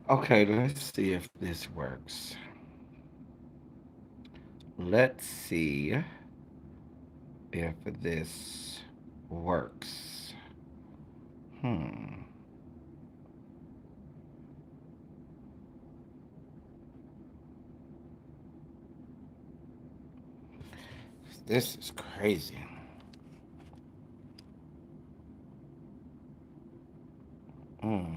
Okay, let's see if this works. Let's see if this works. Hmm. This is crazy. Hmm.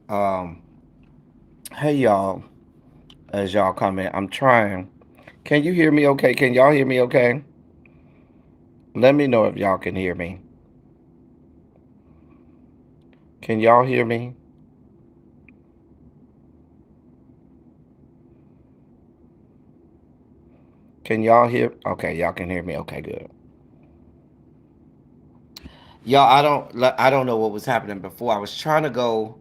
Um. Hey y'all. As y'all come in, I'm trying. Can you hear me? Okay. Can y'all hear me? Okay. Let me know if y'all can hear me. Can y'all hear me? Can y'all hear? Okay, y'all can hear me. Okay, good. Y'all, I don't know what was happening before. I was trying to go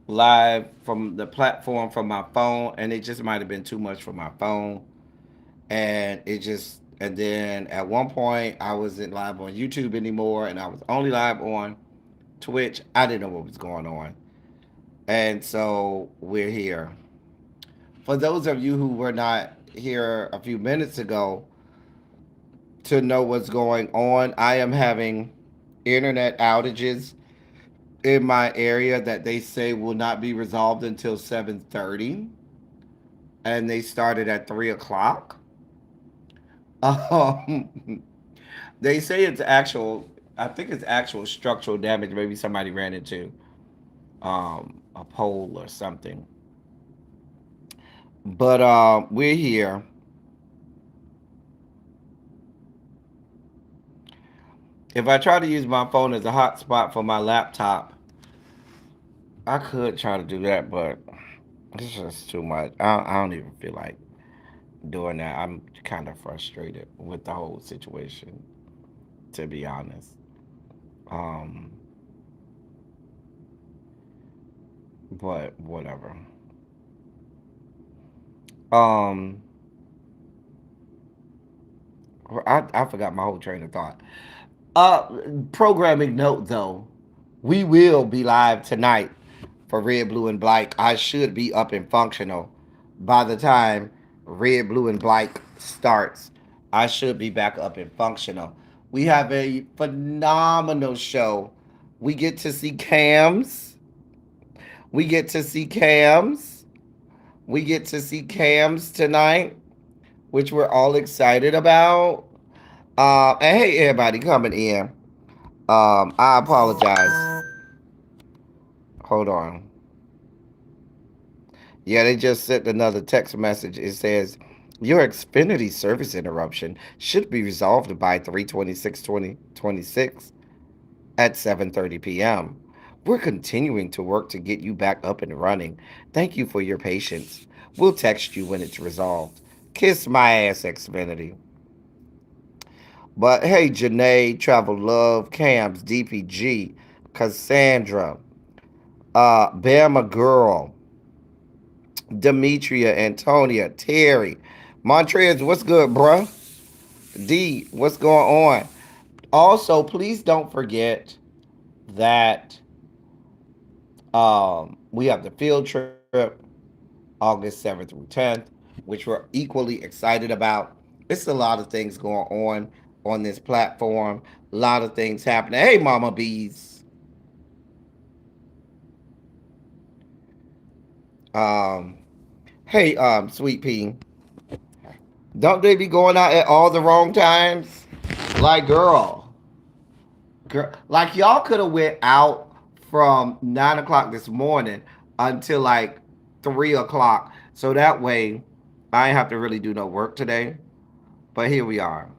live from the platform from my phone, and it just might have been too much for my phone, and then at one point I wasn't live on YouTube anymore, and I was only live on Twitch. I didn't know what was going on, and so we're here. For those of you who were not here a few minutes ago to know what's going on, I am having internet outages in my area that they say will not be resolved until 7:30, and they started at 3 o'clock. Um, they say it's actual. I think it's actual structural damage. Maybe somebody ran into a pole or something. But we're here. If I try to use my phone as a hotspot for my laptop, I could try to do that, but it's just too much. I don't even feel like doing that. I'm kind of frustrated with the whole situation, to be honest. Um, but whatever. Um, I forgot my whole train of thought. Uh, Programming note though, we will be live tonight for Red, Blue, and Black. I should be up and functional by the time Red, Blue, and Black starts. I should be back up and functional. We have a phenomenal show. We get to see cams. We get to see cams. We get to see cams tonight, which we're all excited about. And hey, everybody coming in. I apologize. Hold on. Yeah, they just sent another text message. It says, your Xfinity service interruption should be resolved by 3/26/2026 at 7:30 p.m. We're continuing to work to get you back up and running. Thank you for your patience. We'll text you when it's resolved. Kiss my ass, Xfinity. But hey, Janae, Travel Love, Cams, DPG, Cassandra, Bama Girl, Demetria, Antonia, Terry, Montrez, what's good, bruh? D, what's going on? Also, please don't forget that we have the field trip August 7th through 10th, which we're equally excited about. It's a lot of things going on this platform. A lot of things happening. Hey, Mama Bees. Um, hey, Sweet Pea. Don't they be going out at all the wrong times? Like, girl, like y'all could have went out from 9 o'clock this morning until like 3 o'clock, so that way I ain't have to really do no work today. But here we are.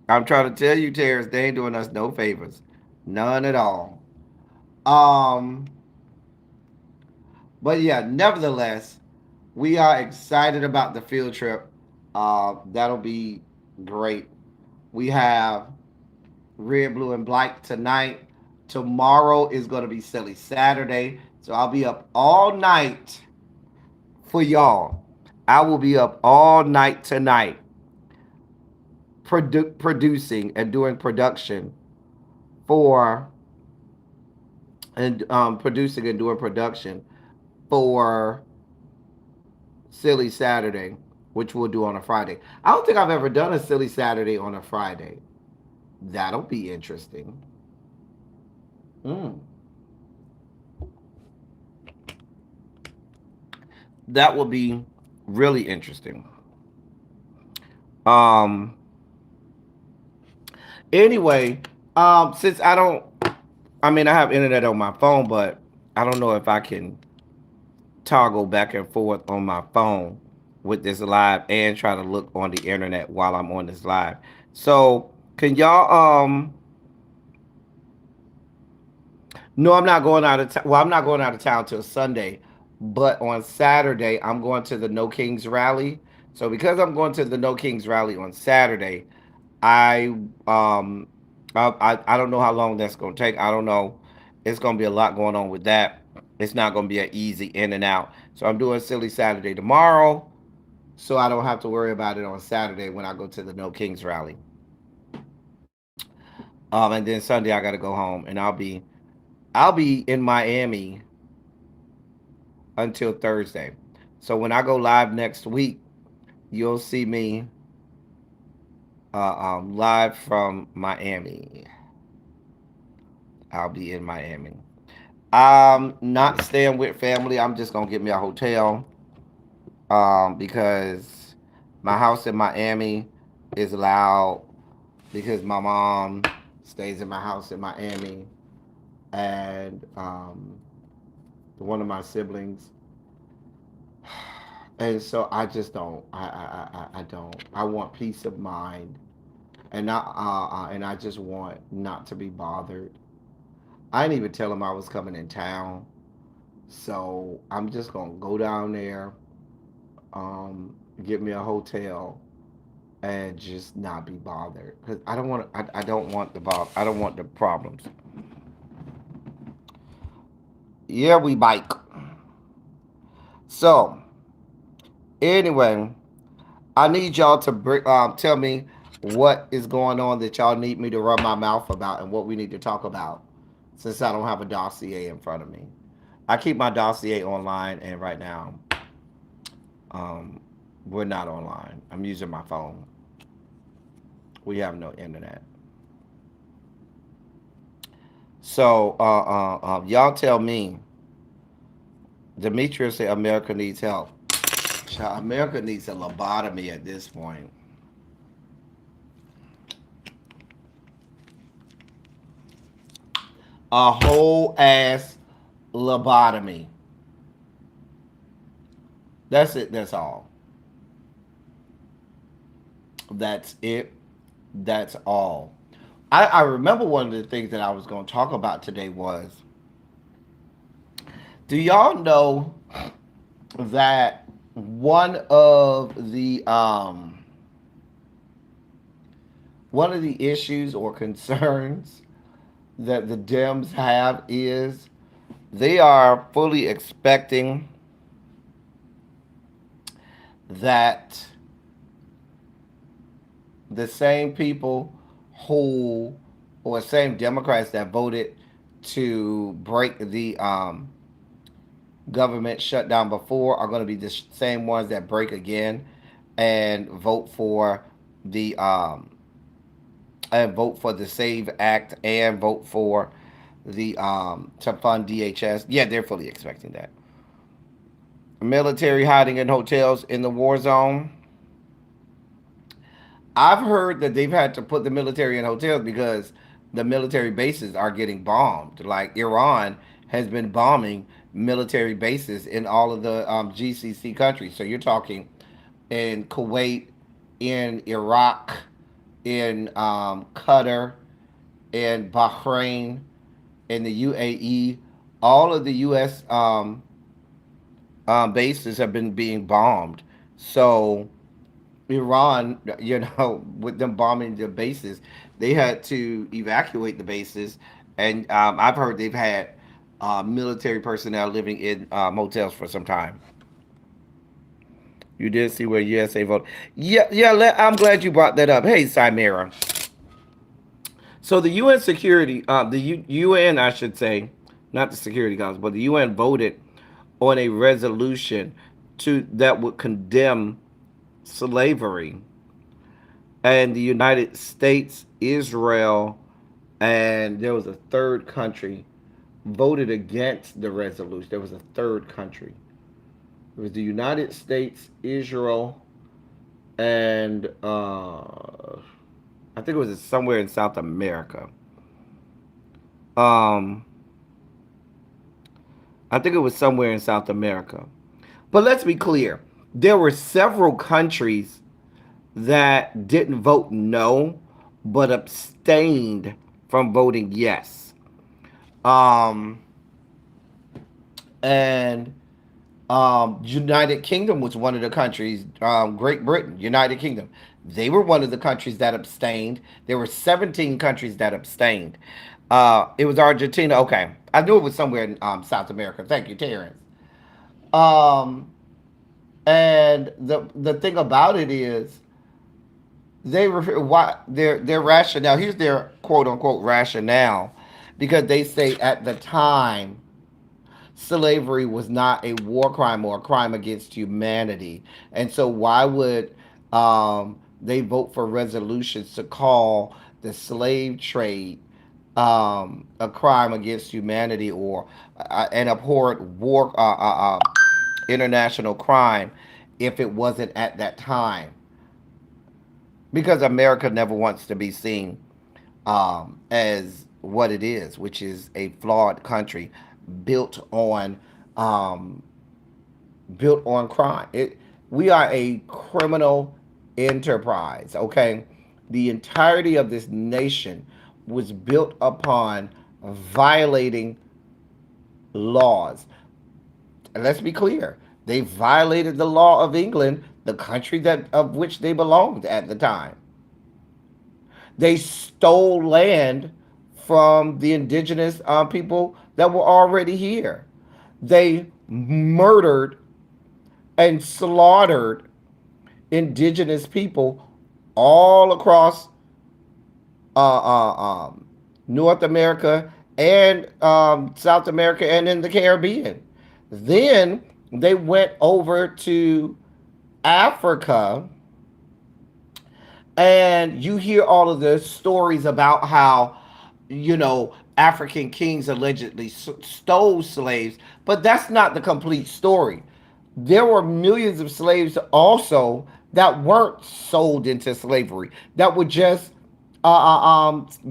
I'm trying to tell you, Terrence, they ain't doing us no favors, none at all. Um, but yeah, nevertheless, we are excited about the field trip. That'll be great. We have Red, Blue, and Black tonight. Tomorrow is going to be Silly Saturday. So I'll be up all night for y'all. I will be up all night tonight producing and doing production for and producing and doing production for Silly Saturday, which we'll do on a Friday. I don't think I've ever done a Silly Saturday on a Friday. That'll be interesting. Mm, that will be really interesting. Um. Anyway, since I don't, I mean, I have internet on my phone, but I don't know if I can toggle back and forth on my phone with this live and try to look on the internet while I'm on this live. So, can y'all no, I'm not going out of town. Well, I'm not going out of town till Sunday, but on Saturday I'm going to the No Kings rally. So because I'm going to the No Kings rally on Saturday, I um I don't know how long that's going to take. I don't know. It's going to be a lot going on with that. It's not going to be an easy in and out. So I'm doing Silly Saturday tomorrow, so I don't have to worry about it on Saturday when I go to the No Kings rally. And then Sunday I got to go home, and I'll be in Miami until Thursday. So when I go live next week, you'll see me live from Miami. I'll be in Miami. I'm not staying with family. I'm just gonna get me a hotel because my house in Miami is loud because my mom stays in my house in Miami and one of my siblings. And so I just don't. I don't. I want peace of mind, and I just want not to be bothered. I didn't even tell him I was coming in town, so I'm just gonna go down there, get me a hotel, and just not be bothered because I don't want. I don't want the I don't want the problems. Yeah, we bike. So anyway, I need y'all to tell me what is going on that y'all need me to rub my mouth about and what we need to talk about since I don't have a dossier in front of me. I keep my dossier online, and right now, um, we're not online. I'm using my phone. We have no internet. So, y'all tell me. Demetrius said America needs help. America needs a lobotomy at this point. A whole ass lobotomy. That's it. That's all. That's it. That's all. I remember one of the things that I was going to talk about today was, do y'all know that one of the issues or concerns that the Dems have is they are fully expecting that the same people who, or same Democrats that voted to break the government shutdown before are going to be the same ones that break again and vote for the Save Act and vote for the to fund DHS. Yeah, they're fully expecting that. Military hiding in hotels in the war zone. I've heard that they've had to put the military in hotels because the military bases are getting bombed. Like Iran has been bombing military bases in all of the GCC countries. So you're talking in Kuwait, in Iraq, in Qatar, in Bahrain, in the UAE. All of the U.S. Bases have been being bombed. So Iran, with them bombing the bases, they had to evacuate the bases, and I've heard they've had military personnel living in motels for some time. You did see where USA voted. Yeah, yeah. I'm glad you brought that up. Hey, Simera. So the UN security, UN, I should say, not the Security Council, but the UN voted on a resolution to that would condemn slavery, and the United States, Israel, and there was a third country voted against the resolution. There was a third country. It was the United States, Israel, and I think it was somewhere in South America. Um, I think it was somewhere in South America. But let's be clear: there were several countries that didn't vote no, but abstained from voting yes. Um, and United Kingdom was one of the countries. Great Britain, United Kingdom, they were one of the countries that abstained. There were 17 countries that abstained. It was Argentina. Okay, I knew it was somewhere in South America. Thank you, Terrence. Um, and the thing about it is they were why their rationale. Here's their quote unquote rationale, because they say at the time slavery was not a war crime or a crime against humanity, and so why would they vote for resolutions to call the slave trade a crime against humanity or an abhorrent war international crime if it wasn't at that time? Because America never wants to be seen as what it is, which is a flawed country built on um, built on crime. We are a criminal enterprise. Okay, the entirety of this nation was built upon violating laws. And let's be clear, they violated the law of England, the country that of which they belonged at the time. They stole land from the indigenous people that were already here. They murdered and slaughtered indigenous people all across uh, uh, um, North America and South America and in the Caribbean. Then they went over to Africa, and you hear all of the stories about how, African kings allegedly stole slaves, but that's not the complete story. There were millions of slaves also that weren't sold into slavery, that were just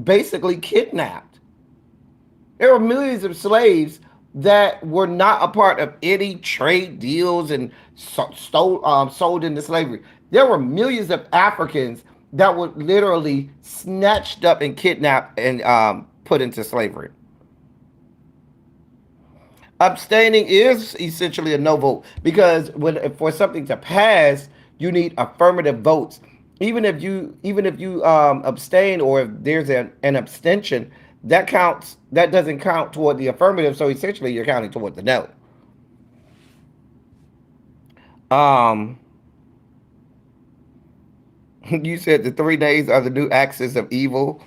basically kidnapped. There were millions of slaves that were not a part of any trade deals and sold into slavery. There were millions of Africans that were literally snatched up and kidnapped and put into slavery. Abstaining is essentially a no vote, because when for something to pass, you need affirmative votes. Even if you abstain, or if there's an abstention, that counts. That doesn't count toward the affirmative. So essentially, you're counting toward the no. Um, you said the 3 days are the new axis of evil.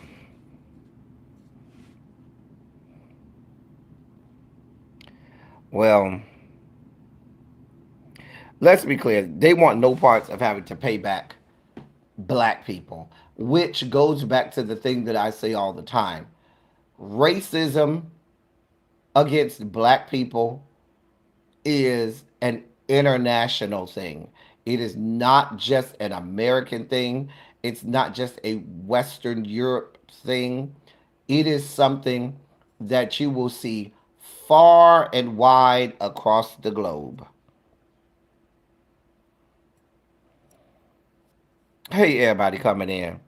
Well, let's be clear. They want no parts of having to pay back black people, which goes back to the thing that I say all the time: racism against black people is an international thing. It is not just an American thing. It's not just a Western Europe thing. It is something that you will see far and wide across the globe. Hey, everybody coming in.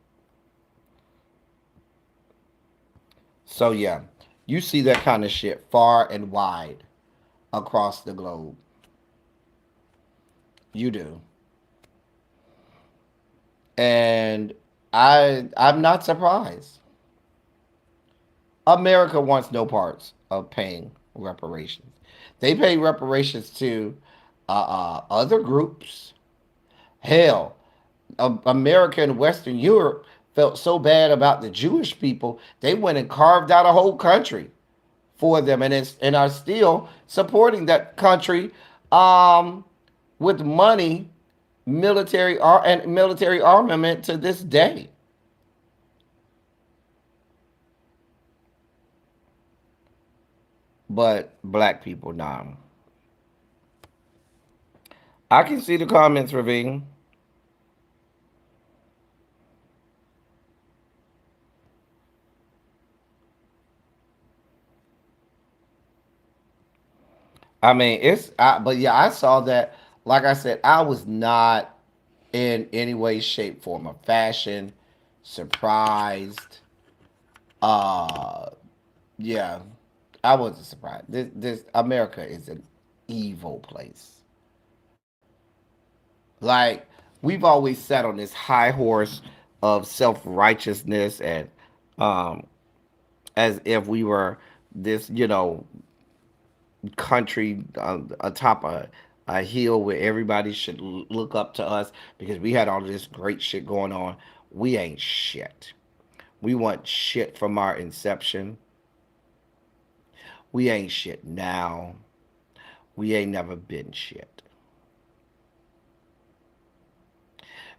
So, yeah, you see that kind of shit far and wide across the globe. You do. And I'm not surprised. America wants no parts of paying reparations. They pay reparations to other groups. Hell, America and Western Europe felt so bad about the Jewish people, they went and carved out a whole country for them, and are still supporting that country um, with money, and military armament to this day. But black people, nah. I can see the comments, Ravine. I mean, but yeah, I saw that. Like I said, I was not in any way, shape, form, or fashion surprised. Uh, yeah, I wasn't surprised. This America is an evil place. Like we've always sat on this high horse of self righteousness, and um, as if we were this, country atop a hill where everybody should look up to us because we had all of this great shit going on. We ain't shit. We want shit from our inception. We ain't shit now. We ain't never been shit.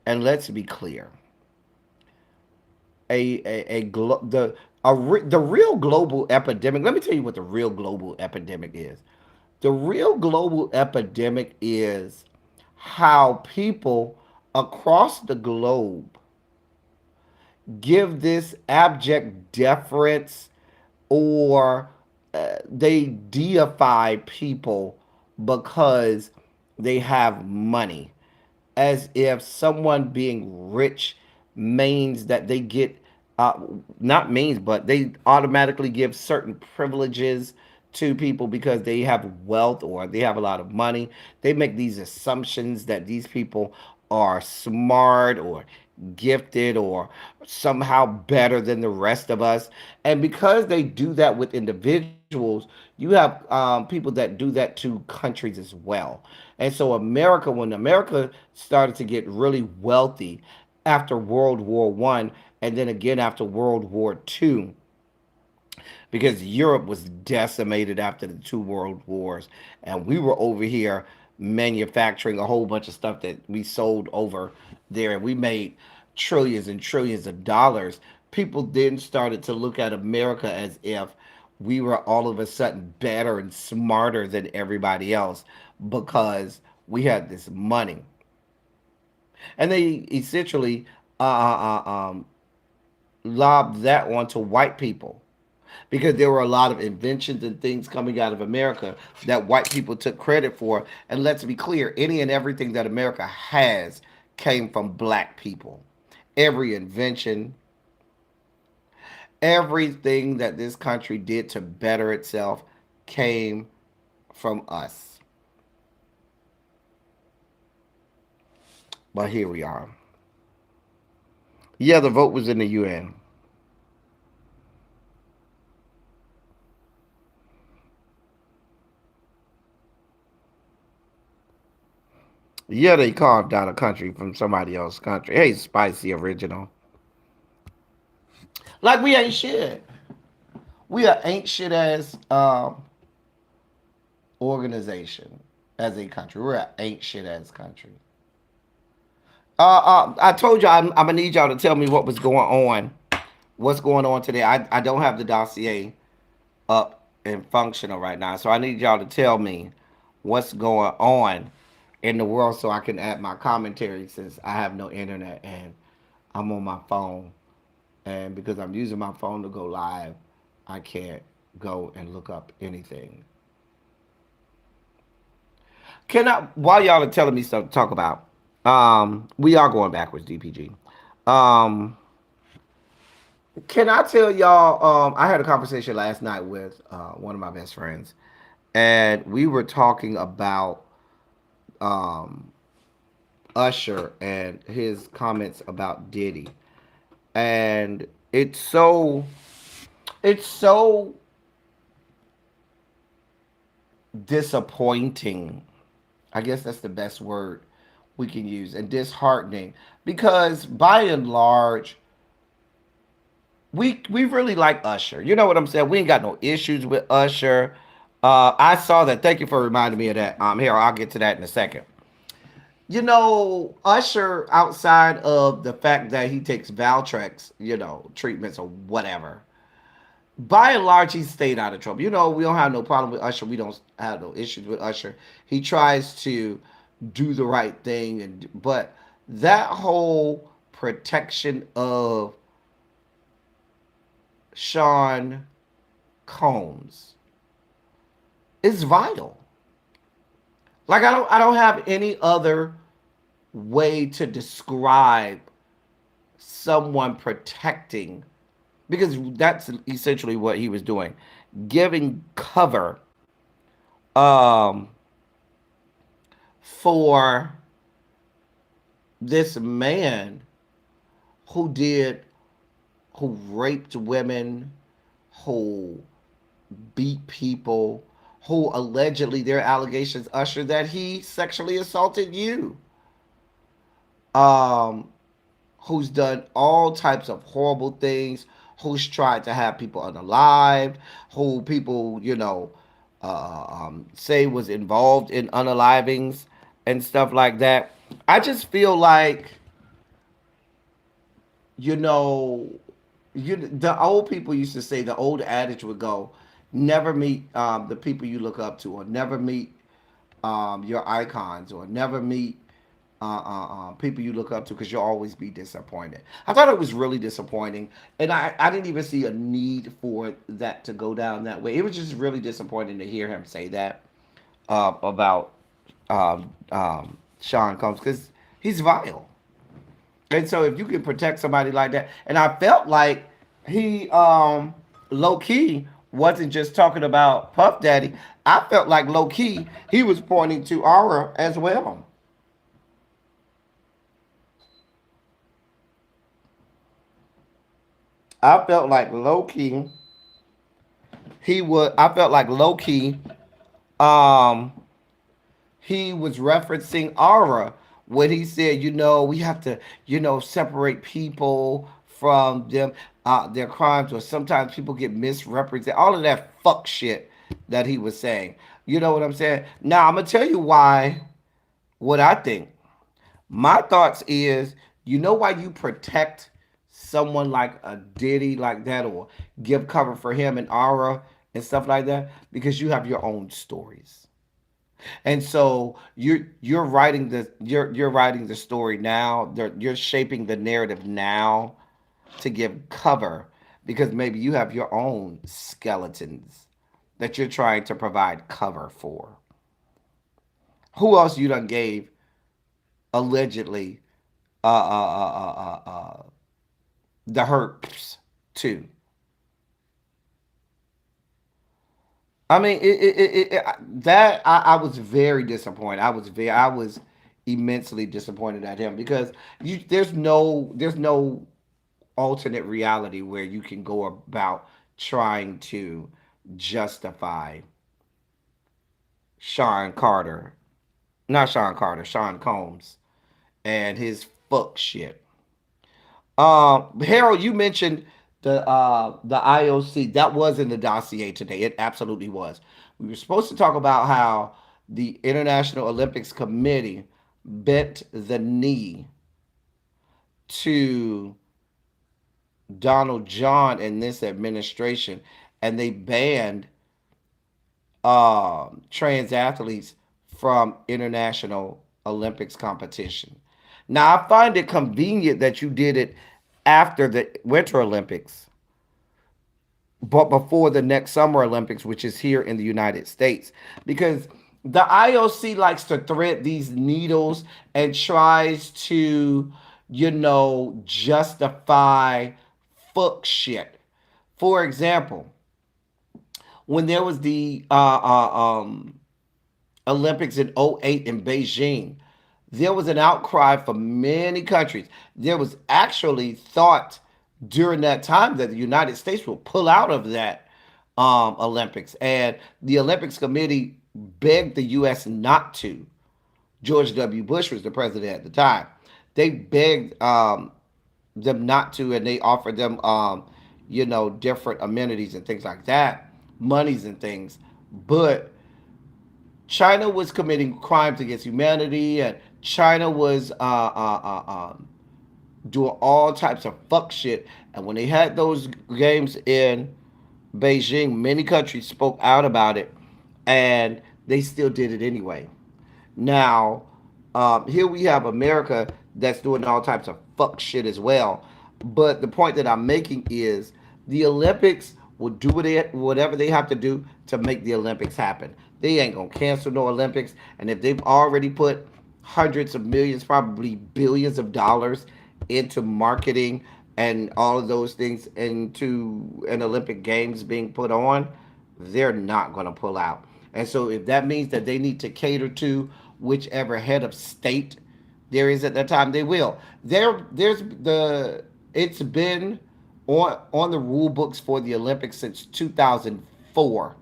And let's be clear, a glo- the the real global epidemic. Let me tell you what the real global epidemic is. The real global epidemic is how people across the globe give this abject deference, or they deify people because they have money, as if someone being rich means that they get, uh, not means, but they automatically give certain privileges to people because they have wealth or they have a lot of money. They make these assumptions that these people are smart or gifted or somehow better than the rest of us. And because they do that with individuals, you have people that do that to countries as well. And so America, when America started to get really wealthy after World War One, and then again after World War Two, because Europe was decimated after the two world wars, and we were over here manufacturing a whole bunch of stuff that we sold over there, and we made trillions and trillions of dollars. People then started to look at America as if we were all of a sudden better and smarter than everybody else because we had this money, and they essentially lobbed that onto white people because there were a lot of inventions and things coming out of America that white people took credit for. And let's be clear, any and everything that America has came from black people. Every invention, everything that this country did to better itself came from us. But here we are. Yeah, the vote was in the UN. Yeah, they carved out a country from somebody else's country. Hey, spicy original. Like we ain't shit. We are ain't shit as organization, as a country. We're an ain't shit as country. I told you I'm gonna need y'all to tell me what was going on. What's going on today? I don't have the dossier up and functional right now, so I need y'all to tell me what's going on in the world so I can add my commentary since I have no internet and I'm on my phone. And because I'm using my phone to go live, I can't go and look up anything. Can I, while y'all are telling me stuff to talk about, we are going backwards, DPG. Um, can I tell y'all, I had a conversation last night with one of my best friends, and we were talking about um, Usher and his comments about Diddy. And it's so disappointing. I guess that's the best word we can use, and disheartening, because by and large, we really like Usher. You know what I'm saying? We ain't got no issues with Usher. I saw that. Thank you for reminding me of that. Here, I'll get to that in a second. Usher, outside of the fact that he takes Valtrex, treatments or whatever, by and large, he stayed out of trouble. We don't have no problem with Usher. We don't have no issues with Usher. He tries to do the right thing, but that whole protection of Sean Combs is vital. Like, I don't have any other way to describe someone protecting, because that's essentially what he was doing, giving cover um for this man who did who raped women, who beat people, who allegedly, their allegations, Usher, that he sexually assaulted you, um, who's done all types of horrible things, who's tried to have people unalived, who people, say was involved in unalivings and stuff like that. I just feel like, you know, the old people used to say, the old adage would go, never meet the people you look up to, or never meet your icons, or never meet people you look up to, because you'll always be disappointed. I thought it was really disappointing, and I didn't even see a need for that to go down that way. It was just really disappointing to hear him say that about Sean Combs, because he's vile. And so if you can protect somebody like that, and I felt like he low key wasn't just talking about Puff Daddy. I felt like low key he was pointing to Aura as well. I felt like low key he would. I felt like low key um he was referencing Aura when he said, we have to, separate people from them, their crimes, or sometimes people get misrepresented. All of that fuck shit that he was saying. You know what I'm saying? Now I'm gonna tell you why. What I think. My thoughts is, why you protect someone like a Diddy like that, or give cover for him and Aura and stuff like that, because you have your own stories. And so you're writing you're writing the story now. You're shaping the narrative now to give cover, because maybe you have your own skeletons that you're trying to provide cover for. Who else you done gave allegedly uh uh uh uh uh, uh the herps to? I mean, that I was very disappointed. I was immensely disappointed at him, because there's no alternate reality where you can go about trying to justify Sean Carter, not Sean Carter, Sean Combs, and his fuck shit. Harold, you mentioned the IOC. That was in the dossier today. It absolutely was. We were supposed to talk about how the International Olympics Committee bent the knee to Donald John and this administration, and they banned trans athletes from international Olympics competition. Now, I find it convenient that you did it after the Winter Olympics, but before the next Summer Olympics, which is here in the United States, because the IOC likes to thread these needles and tries to, justify fuck shit. For example, when there was the Olympics in '08 in Beijing, there was an outcry from many countries. There was actually thought during that time that the United States will pull out of that Olympics, and the Olympics committee begged the U.S. not to. George W. Bush was the president at the time. They begged them not to, and they offered them, different amenities and things like that, monies and things. But China was committing crimes against humanity, and China was doing all types of fuck shit. And when they had those games in Beijing, many countries spoke out about it, and they still did it anyway. Now, here we have America that's doing all types of fuck shit as well. But the point that I'm making is the Olympics will do whatever they have to do to make the Olympics happen. They ain't gonna cancel no Olympics, and if they've already put hundreds of millions, probably billions of dollars into marketing and all of those things into an Olympic Games being put on, they're not going to pull out. And so, if that means that they need to cater to whichever head of state there is at that time, they will. There's the it's been on the rule books for the Olympics since 2004,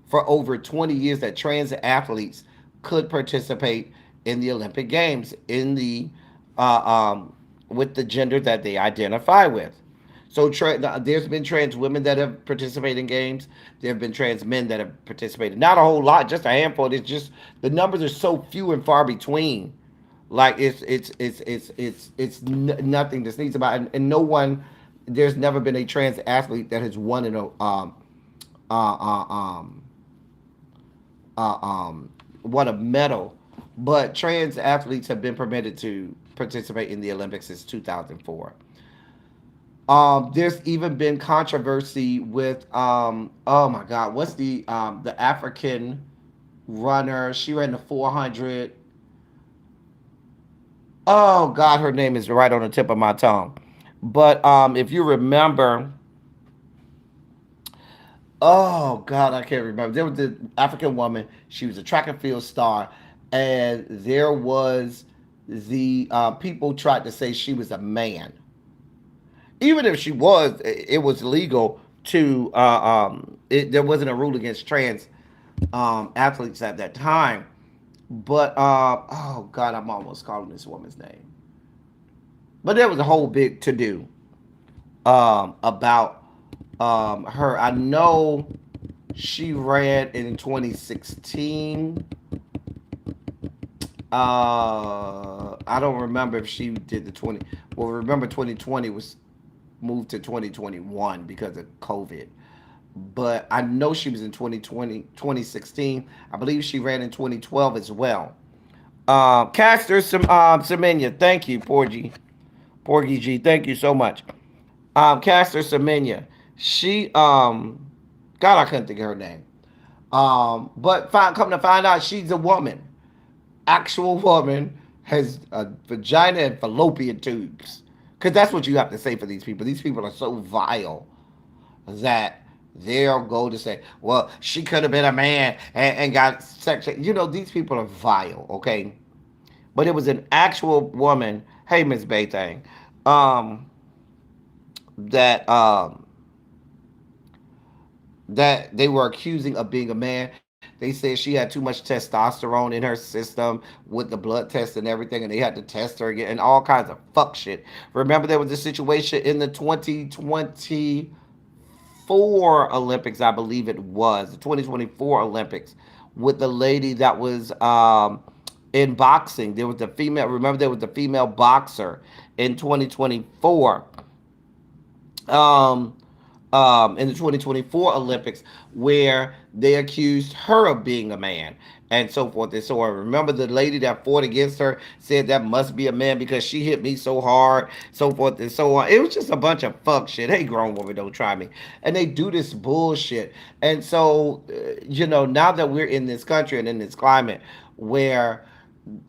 for over 20 years, that trans athletes could participate in the Olympic Games in the with the gender that they identify with. So there's been trans women that have participated in games. There have been trans men that have participated. Not a whole lot, just a handful. It's just the numbers are so few and far between. Like nothing to sneeze about, and no one. There's never been a trans athlete that has won in a uh, uh, um, won a medal, but trans athletes have been permitted to participate in the Olympics since 2004. There's even been controversy with oh my God, what's the African runner? She ran the 400. Oh God, her name is right on the tip of my tongue. But if you remember, oh God, I can't remember. There was the African woman. She was a track and field star, and there was the people tried to say she was a man. Even if she was, it was legal to. There wasn't a rule against trans athletes at that time. But oh God, I'm almost calling this woman's name. But there was a whole big to do about her. I know she ran in 2016. I don't remember if she did the 20. Well, remember 2020 was moved to 2021 because of COVID. But I know she was in 2020, 2016. I believe she ran in 2012 as well. Caster Semenya, thank you, Porgy G, thank you so much. Caster Semenya, she God, I couldn't think of her name. But come to find out, she's a woman, actual woman, has a vagina and fallopian tubes. Because that's what you have to say for these people. These people are so vile that they'll go to say, well, she could have been a man and got sex. These people are vile, okay? But it was an actual woman, hey, Miss Baythang, um, that that they were accusing of being a man. They said she had too much testosterone in her system with the blood test and everything, and they had to test her again and all kinds of fuck shit. Remember, there was a situation in the 2024 Olympics, I believe it was the 2024 Olympics, with the lady that was in boxing. There was the female. Remember, there was the female boxer in 2024. Um, in the 2024 Olympics, where they accused her of being a man and so forth and so on. Remember, the lady that fought against her said that must be a man because she hit me so hard, so forth and so on. It was just a bunch of fuck shit. Hey, grown woman, don't try me. And they do this bullshit. And so, now that we're in this country and in this climate where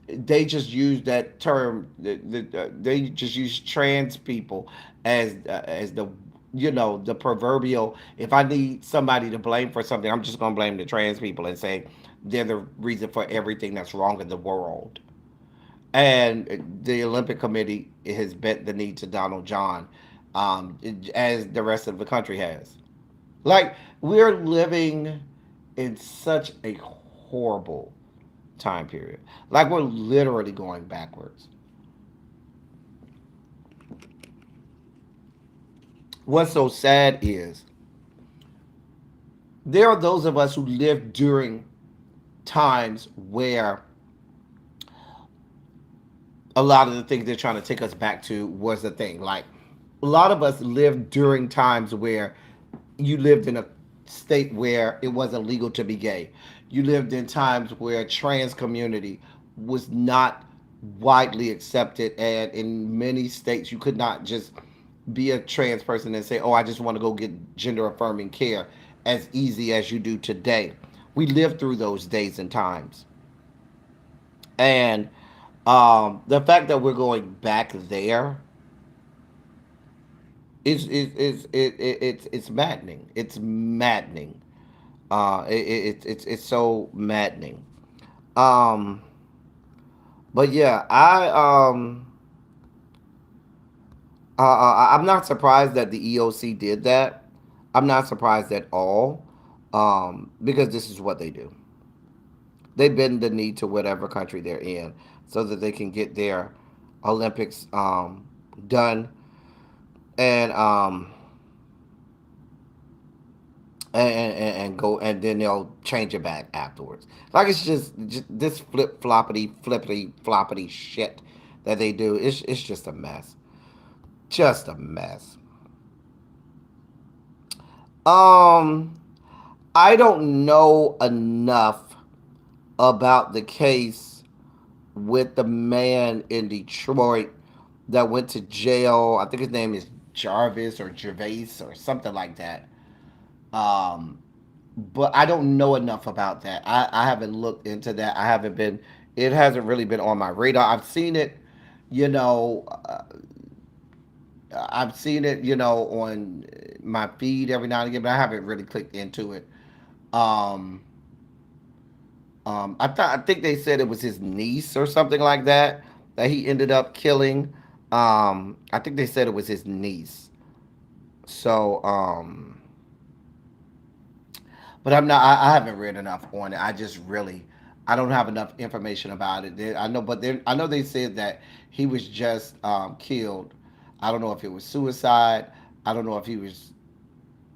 they just use that term, they just use trans people as the proverbial, if I need somebody to blame for something, I'm just going to blame the trans people and say they're the reason for everything that's wrong in the world. And the Olympic Committee has bent the knee to Donald John, as the rest of the country has. Like, we're living in such a horrible time period. Like we're literally going backwards. What's so sad is there are those of us who lived during times where a lot of the things they're trying to take us back to was a thing. Like a lot of us lived during times where you lived in a state where it wasn't legal to be gay. You lived in times where trans community was not widely accepted, and in many states you could not just be a trans person and say, "Oh, I just want to go get gender affirming care," as easy as you do today. We lived through those days and times, and the fact that we're going back there it's maddening. It's maddening. It's so maddening. Um, but yeah, I'm not surprised that the EOC did that. I'm not surprised at all, because this is what they do. They bend the knee to whatever country they're in so that they can get their Olympics done, and and go, and then they'll change it back afterwards. Like it's just this flippity floppity shit that they do. It's just a mess, just a mess. Um, I don't know enough about the case with the man in Detroit that went to jail. I think his name is Jarvis or Gervais or something like that. Um, but I don't know enough about that. I haven't looked into that. I haven't been. It hasn't really been on my radar. I've seen it, you know. I've seen it, on my feed every now and again, but I haven't really clicked into it. Um, I think they said it was his niece or something like that that he ended up killing. I think they said it was his niece. So, but I'm not. I haven't read enough on it. I just really, I don't have enough information about it. I know, but I know they said that he was just killed. I don't know if it was suicide. I don't know if he was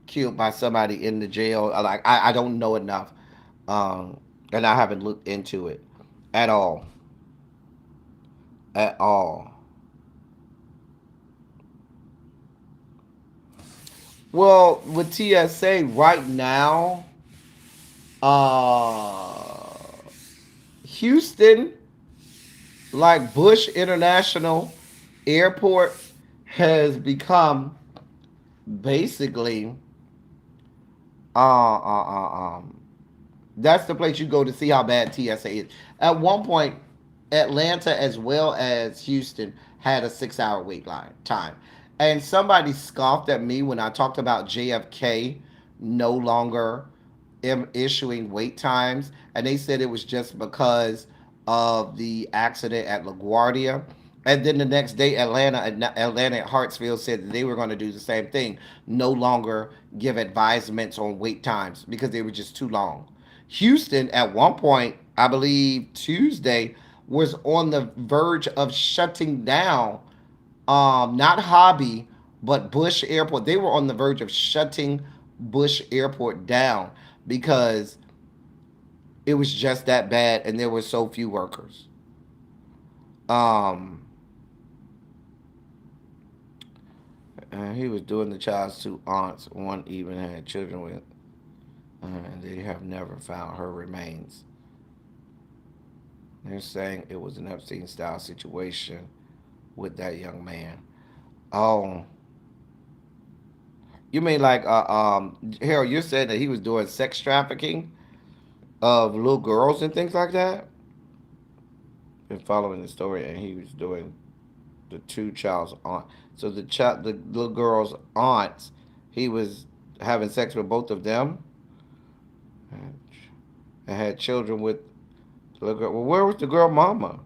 killed by somebody in the jail. Like I don't know enough, and I haven't looked into it at all. At all. Well, with TSA right now, uh, Houston, like Bush International Airport, has become basically uh, uh, uh, um, that's the place you go to see how bad TSA is. At one point, Atlanta as well as Houston had a 6 hour wait line time. And somebody scoffed at me when I talked about JFK no longer issuing wait times. And they said it was just because of the accident at LaGuardia. And then the next day, Atlanta at Hartsfield said that they were going to do the same thing, no longer give advisements on wait times because they were just too long. Houston, at one point, I believe Tuesday, was on the verge of shutting down, not Hobby, but Bush Airport. They were on the verge of shutting Bush Airport down because it was just that bad and there were so few workers. Um, he was doing the child's two aunts. One even had children with, and they have never found her remains. They're saying it was an Epstein style situation with that young man. Oh, you mean like Harold? You're saying that he was doing sex trafficking of little girls and things like that? Been following the story, and he was doing the two child's aunt. So the little girl's aunts, he was having sex with both of them, and had children with the little girl. Well, where was the girl mama?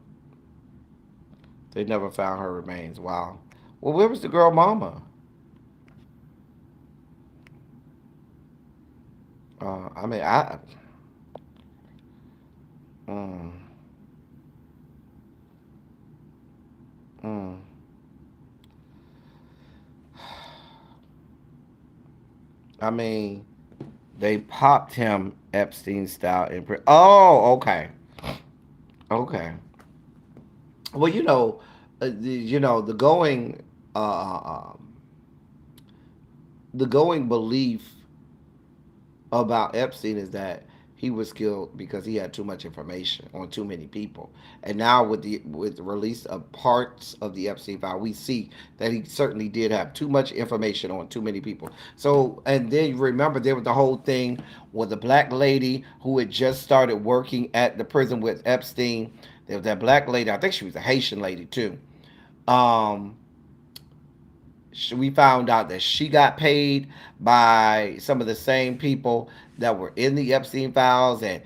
They never found her remains. Wow. Well, where was the girl mama? I mean, I. Mm. Mm. I mean, they popped him Epstein style in prison. Oh, okay, okay. Well, the going, uh, uh, um, the going belief about Epstein is that he was killed because he had too much information on too many people. And now with the release of parts of the Epstein file, we see that he certainly did have too much information on too many people. So, and then you remember there was the whole thing with the black lady who had just started working at the prison with Epstein. There was that black lady. I think she was a Haitian lady too. Um, we found out that she got paid by some of the same people that were in the Epstein files, and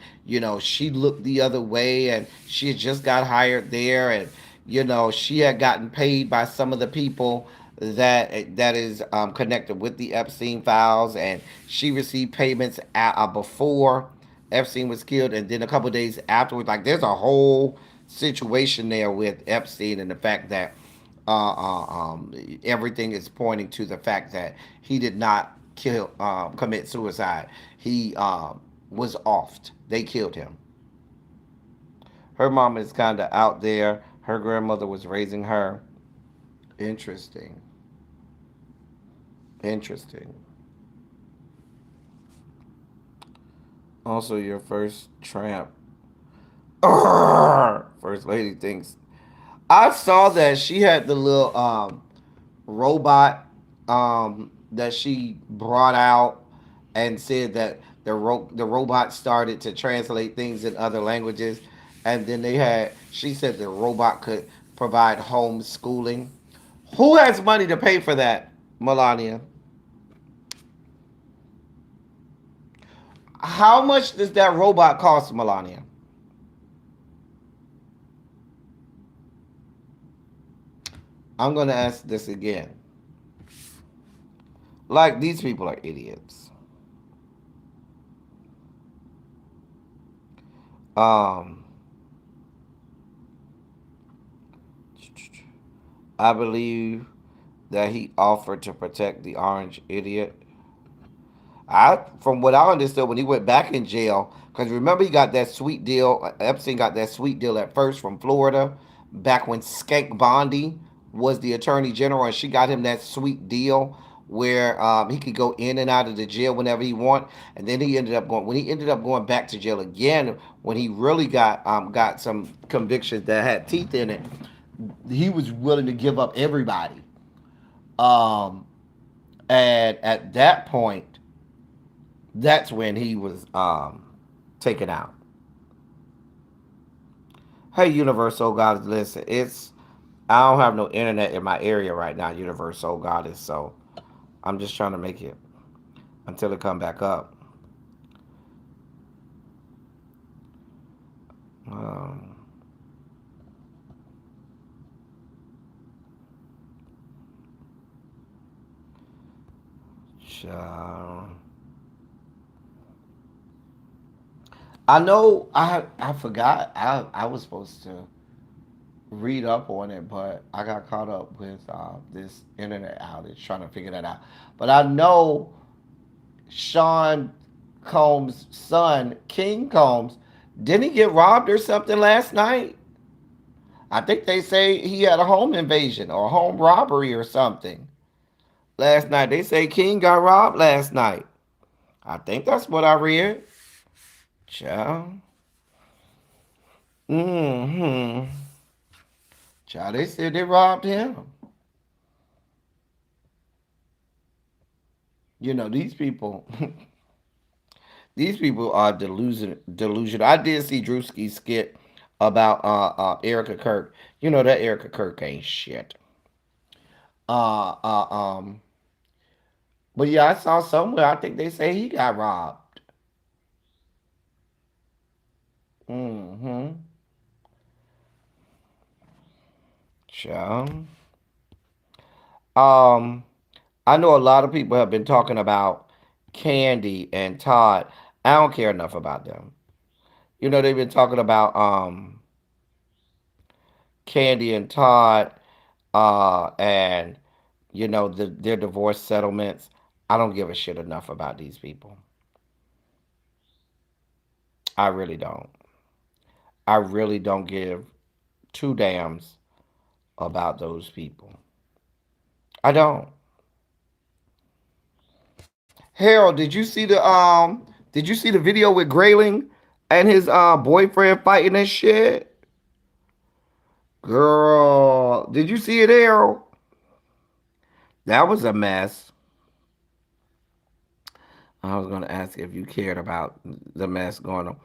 she looked the other way, and she had just got hired there, and she had gotten paid by some of the people that is connected with the Epstein files, and she received payments before Epstein was killed, and then a couple of days afterwards. Like, there's a whole situation there with Epstein and the fact that everything is pointing to the fact that he did not commit suicide. He was offed. They killed him. Her mom is kind of out there. Her grandmother was raising her. Interesting. Interesting. Also, your first tramp. First lady thinks. I saw that she had the little robot that she brought out and said that the robot started to translate things in other languages, and then she said the robot could provide homeschooling. Who has money to pay for that, Melania? How much does that robot cost, Melania? I'm gonna ask this again. Like, these people are idiots. Um, I believe that he offered to protect the orange idiot. From what I understood, when he went back in jail, because remember he got that sweet deal. Epstein got that sweet deal at first from Florida, back when Skank Bondi was the attorney general, and she got him that sweet deal where he could go in and out of the jail whenever he want. And then he ended up going back to jail again, when he really got some convictions that had teeth in it. He was willing to give up everybody. Um, and at that point, that's when he was taken out. Hey, Universal Goddess, listen, I don't have no internet in my area right now, Universal Goddess, so I'm just trying to make it until it come back up. Um, child. I know I forgot I was supposed to read up on it, but I got caught up with this internet outage trying to figure that out. But I know Sean Combs' son, King Combs, didn't he get robbed or something last night? I think they say he had a home invasion or a home robbery or something last night. They say King got robbed last night. I think that's what I read. Child. Mm-hmm. Child, they said they robbed him. These people, these people are delusional. I did see Drewski's skit about Erica Kirk. You know that Erica Kirk ain't shit. Uh, uh, um, but yeah, I saw somewhere. I think they say he got robbed. Mm-hmm. Child. Um, I know a lot of people have been talking about Candy and Todd. I don't care enough about them. They've been talking about Candy and Todd. And their divorce settlements. I don't give a shit enough about these people. I really don't. I really don't give two damns about those people. I don't. Harold, did you see the video with Grayling and his boyfriend fighting and shit? Girl, did you see it, Harold? That was a mess. I was gonna ask if you cared about the mess going on.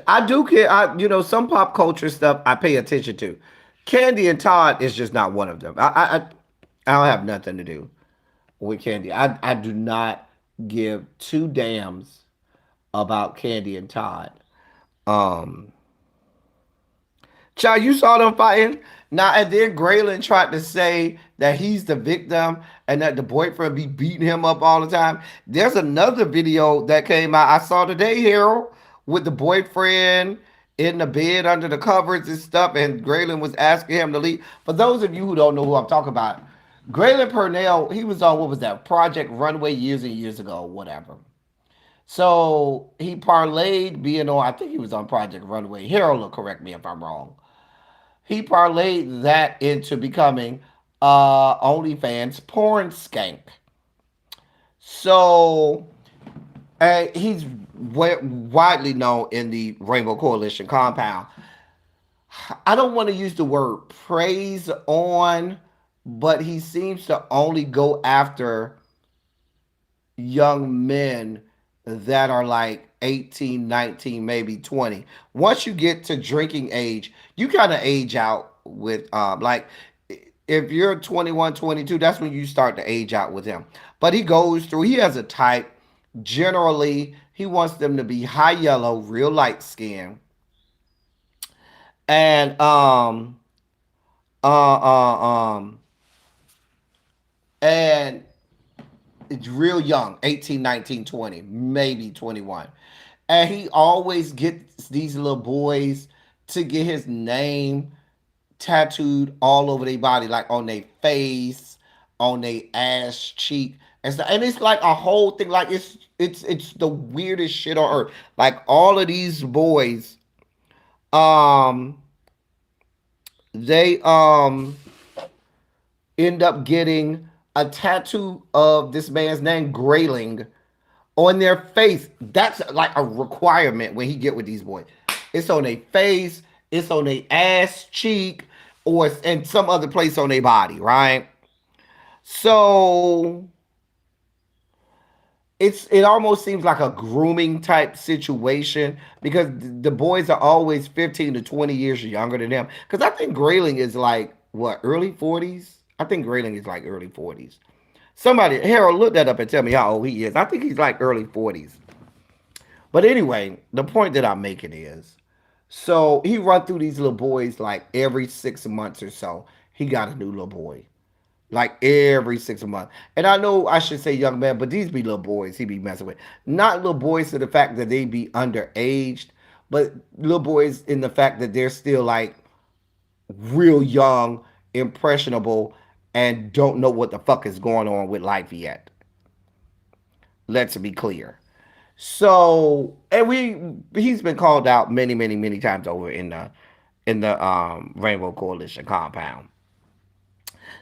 I do care. Some pop culture stuff I pay attention to. Candy and Todd is just not one of them. I don't have nothing to do with Candy. I do not give two damns about Candy and Todd. Um, Child, you saw them fighting. Now and then Graylin tried to say that he's the victim and that the boyfriend be beating him up all the time. There's another video that came out I saw today, Harold, with the boyfriend in the bed under the covers and stuff, and Graylin was asking him to leave. For those of you who don't know who I'm talking about, Graylin Purnell, he was on what was that Project Runway years and years ago, whatever. So he parlayed being on, I think he was on Project Runway. Harold will correct me if I'm wrong. He parlayed that into becoming OnlyFans porn skank. So he's widely known in the Rainbow Coalition compound. I don't want to use the word praise on, but he seems to only go after young men that are like 18, 19, maybe 20. Once you get to drinking age, you kind of age out with like if you're 21, 22, that's when you start to age out with him. But he has a type. Generally, he wants them to be high yellow, real light skin, and uh, uh, um, and it's real young, 18, 19, 20, maybe 21. And he always gets these little boys to get his name tattooed all over their body, like on their face, on their ass cheek. And it's like a whole thing, like it's the weirdest shit on earth. Like all of these boys, um, they end up getting a tattoo of this man's name, Grayling, on their face. That's like a requirement when he get with these boys. It's on their face, it's on their ass cheek, or it's in some other place on their body, right? So it almost seems like a grooming type situation because the boys are always 15 to 20 years younger than them. Because I think Grayling is like what, early 40s? I think Grayling is like early 40s. Somebody, Harold, look that up and tell me how old he is. I think he's like early 40s. But anyway, the point that I'm making is, so he run through these little boys like every 6 months or so. He got a new little boy, like every 6 months. And I know I should say young man, but these be little boys he be messing with. Not little boys to the fact that they be underaged, but little boys in the fact that they're still like real young, impressionable, and don't know what the fuck is going on with life yet. Let's be clear. So, and he's been called out many, many, many times over in the Rainbow Coalition compound.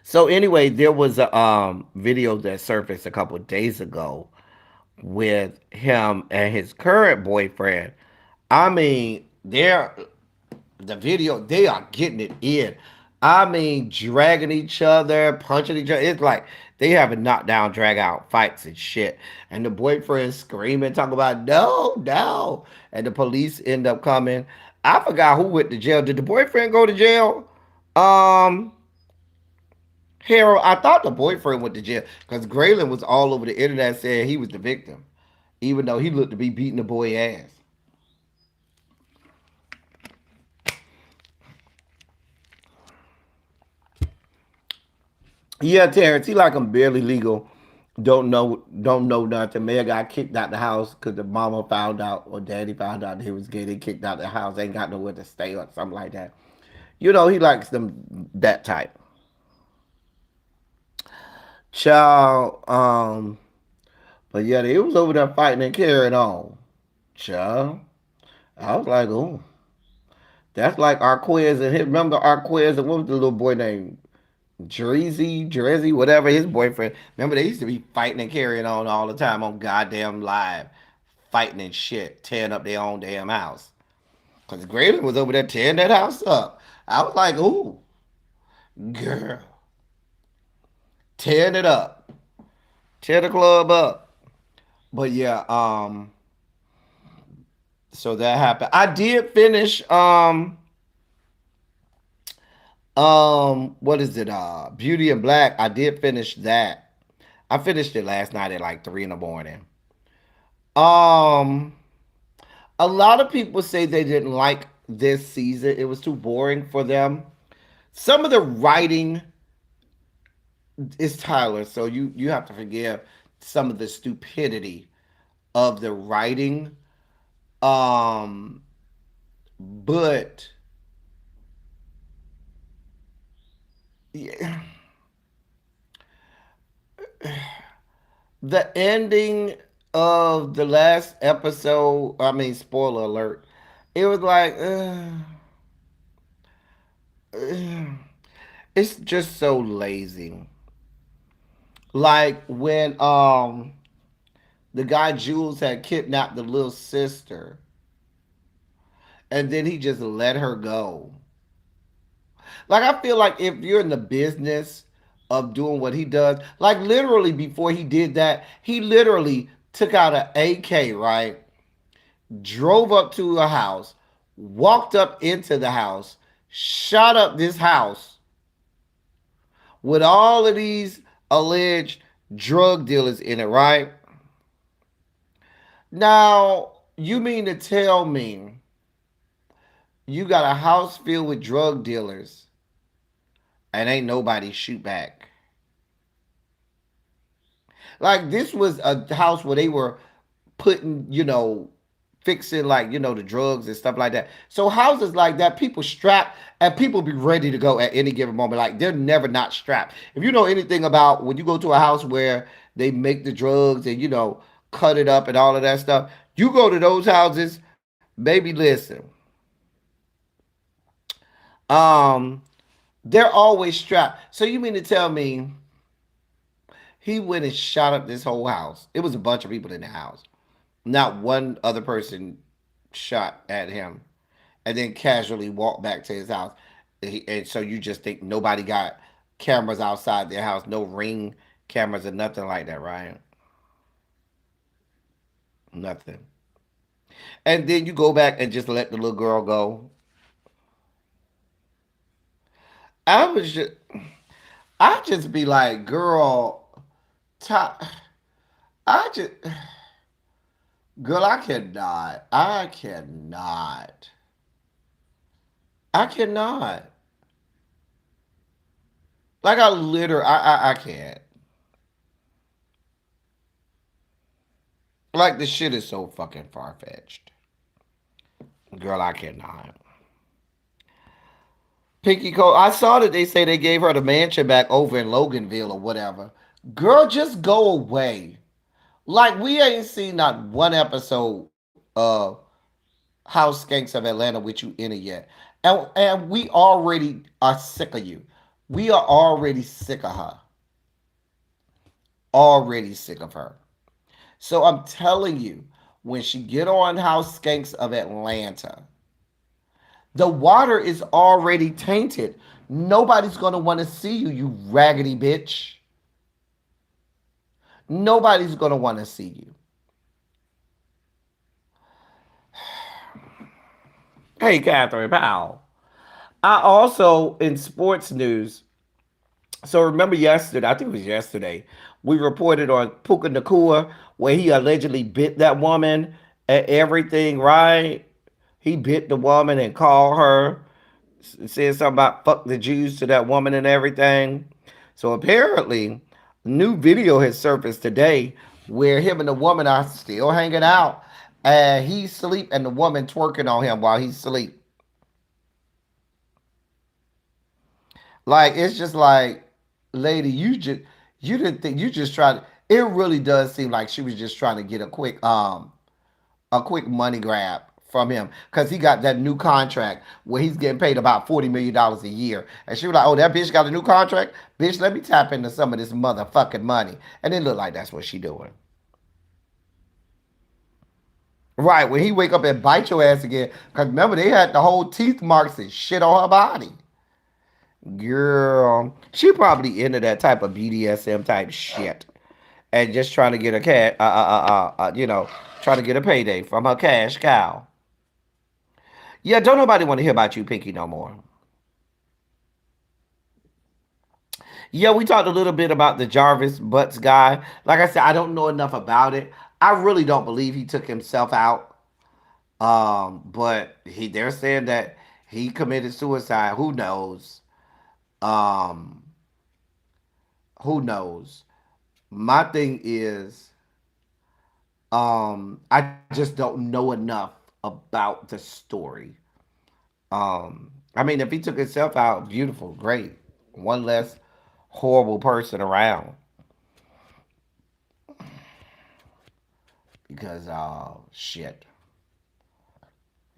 So anyway, there was a video that surfaced a couple of days ago with him and his current boyfriend. I mean, they are getting it in. I mean, dragging each other, punching each other. It's like they having knockdown, drag out fights and shit. And the boyfriend screaming, talking about no, no. And the police end up coming. I forgot who went to jail. Did the boyfriend go to jail? Um, Harold, I thought the boyfriend went to jail because Graylin was all over the internet saying he was the victim, even though he looked to be beating the boy ass. Yeah, Terrence, he like I'm barely legal. Don't know nothing. Man got kicked out the house because the mama found out or daddy found out he was gay. They kicked out the house. Ain't got nowhere to stay or something like that. He likes them that type. Child, but yeah, they was over there fighting and carrying on. Child. I was like, oh, that's like Arquez and his, remember Arquez and what was the little boy named? Drizzy, whatever his boyfriend. Remember they used to be fighting and carrying on all the time on goddamn live, fighting and shit, tearing up their own damn house. Cause Graydon was over there tearing that house up. I was like, ooh, girl, tearing it up, tear the club up. But yeah, so that happened. I did finish what is it? Beauty and Black. I did finish that. I finished it last night at like 3 in the morning. Um, a lot of people say they didn't like this season. It was too boring for them. Some of the writing is Tyler, so you have to forgive some of the stupidity of the writing. Um, but yeah, the ending of the last episode, I mean, spoiler alert, it was like, it's just so lazy. Like when the guy Jules had kidnapped the little sister, and then he just let her go. Like I feel like if you're in the business of doing what he does, like literally before he did that, he literally took out an AK, right? Drove up to a house, walked up into the house, shot up this house with all of these alleged drug dealers in it, right? Now, you mean to tell me you got a house filled with drug dealers and ain't nobody shoot back? Like, this was a house where they were putting, fixing like, the drugs and stuff like that. So houses like that, people strap and people be ready to go at any given moment. Like they're never not strapped. If you know anything about when you go to a house where they make the drugs and cut it up and all of that stuff, you go to those houses, baby, listen. Um, they're always strapped. So you mean to tell me he went and shot up this whole house? It was a bunch of people in the house. Not one other person shot at him, and then casually walked back to his house. And so you just think nobody got cameras outside their house, no ring cameras or nothing like that, right? Nothing. And then you go back and just let the little girl go. I was just, I just be like, girl, I just, girl, I cannot, I cannot. Like I literally, I can't. Like the shit is so fucking far fetched. Girl, I cannot. Pinky Cole, I saw that they say they gave her the mansion back over in Loganville or whatever. Girl, just go away. Like we ain't seen not one episode of House Skanks of Atlanta with you in it yet. And we already are sick of you. We are already sick of her. Already sick of her. So I'm telling you, when she get on House Skanks of Atlanta, the water is already tainted. Nobody's gonna want to see you, you raggedy bitch. Nobody's gonna want to see you. Hey, Catherine Powell. I also, in sports news, so remember yesterday, I think it was yesterday, we reported on Puka Nakua where he allegedly bit that woman and everything, right? He bit the woman and called her, said something about fuck the Jews to that woman and everything. So apparently, a new video has surfaced today where him and the woman are still hanging out and he's asleep and the woman twerking on him while he's asleep. Like it's just like, lady, you just You didn't think you just tried. It really does seem like she was just trying to get a quick money grab from him because he got that new contract where he's getting paid about $40 million a year, and she was like, "Oh, that bitch got a new contract, bitch. Let me tap into some of this motherfucking money." And it looked like that's what she doing. Right when he wake up and bite your ass again, because remember they had the whole teeth marks and shit on her body. Girl, she probably into that type of BDSM type shit, and just trying to get a cat, trying to get a payday from her cash cow. Yeah, don't nobody want to hear about you, Pinky, no more. Yeah, we talked a little bit about the Jarvis Butts guy. Like I said, I don't know enough about it. I really don't believe he took himself out. But they're saying that he committed suicide. Who knows? Um, who knows? My thing is, I just don't know enough about the story. I mean, if he took himself out, beautiful, great. One less horrible person around. Because shit.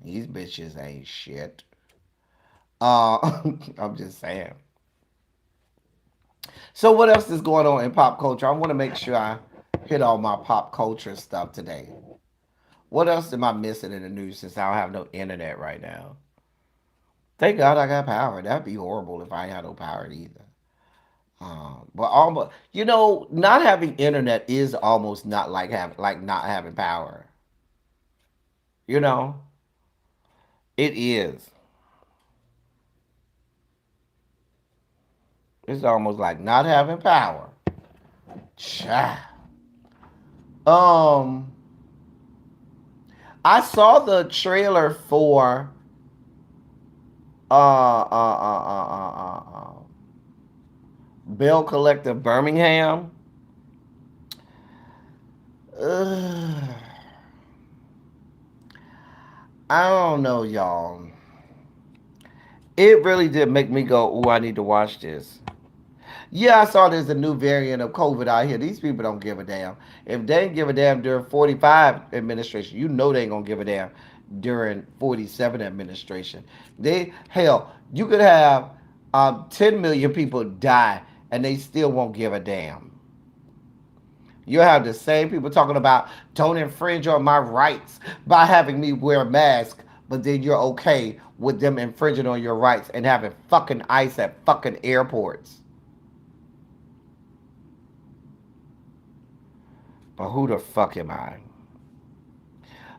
These bitches ain't shit. I'm just saying. So what else is going on in pop culture? I want to make sure I hit all my pop culture stuff today. What else am I missing in the news since I don't have no internet right now? Thank God I got power. That'd be horrible if I ain't had no power either. But almost, not having internet is almost not like not having power. You know, it is. It's almost like not having power. Cha. Um, I saw the trailer for Bell Collective Birmingham. Ugh, I don't know, y'all. It really did make me go, "Oh, I need to watch this." Yeah, I saw there's a new variant of COVID out here. These people don't give a damn. If they didn't give a damn during 45 administration, you know they ain't gonna give a damn during 47 administration. You could have 10 million people die and they still won't give a damn. You have the same people talking about don't infringe on my rights by having me wear a mask, but then you're okay with them infringing on your rights and having fucking ICE at fucking airports. But who the fuck am I?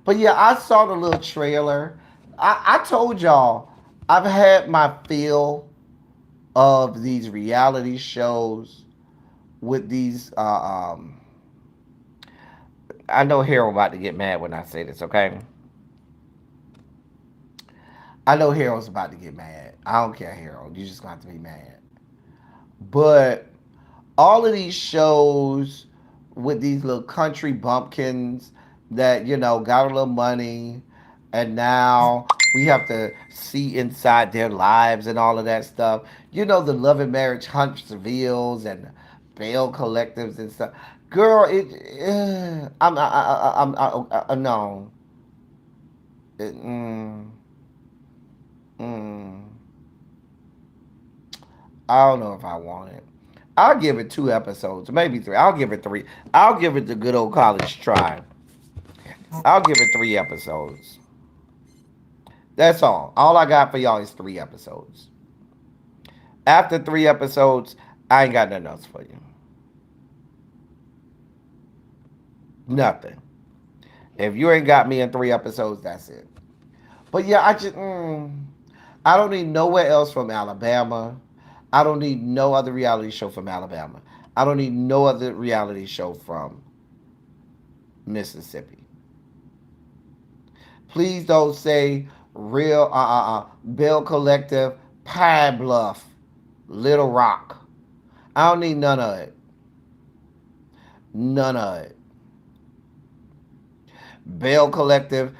But yeah, I saw the little trailer. I told y'all I've had my fill of these reality shows with these. I know Harold about to get mad when I say this. Okay, I know Harold's about to get mad. I don't care, Harold. You just gonna have to be mad. But all of these shows with these little country bumpkins that got a little money, and now we have to see inside their lives and all of that stuff. The Love and Marriage Huntsvilles and Bail Collectives and stuff. Girl, no. It, mm, I don't know if I want it. I'll give it 2 episodes, maybe three. I'll give it three. I'll give it the good old college try. I'll give it 3 episodes. That's all. All I got for y'all is 3 episodes. After 3 episodes, I ain't got nothing else for you. Nothing. If you ain't got me in 3 episodes, that's it. But yeah, I don't need nowhere else from Alabama. I don't need no other reality show from Alabama. I don't need no other reality show from Mississippi. Please don't say real Bill Collective, Pine Bluff, Little Rock. I don't need none of it. None of it. Bell Collective,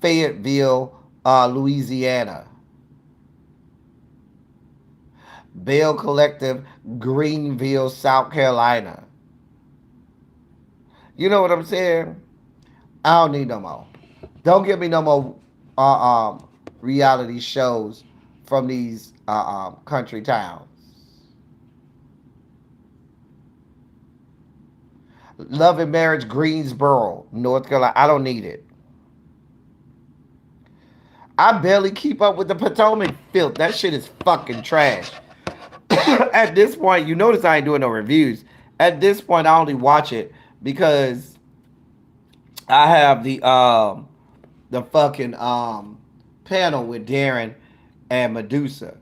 Fayetteville, Louisiana. Bell Collective, Greenville, South Carolina. You know what I'm saying? I don't need no more. Don't give me no more reality shows from these country towns. Love and Marriage, Greensboro, North Carolina. I don't need it. I barely keep up with the Potomac filth. That shit is fucking trash. At this point, you notice I ain't doing no reviews. At this point, I only watch it because I have the fucking panel with Darren and Medusa,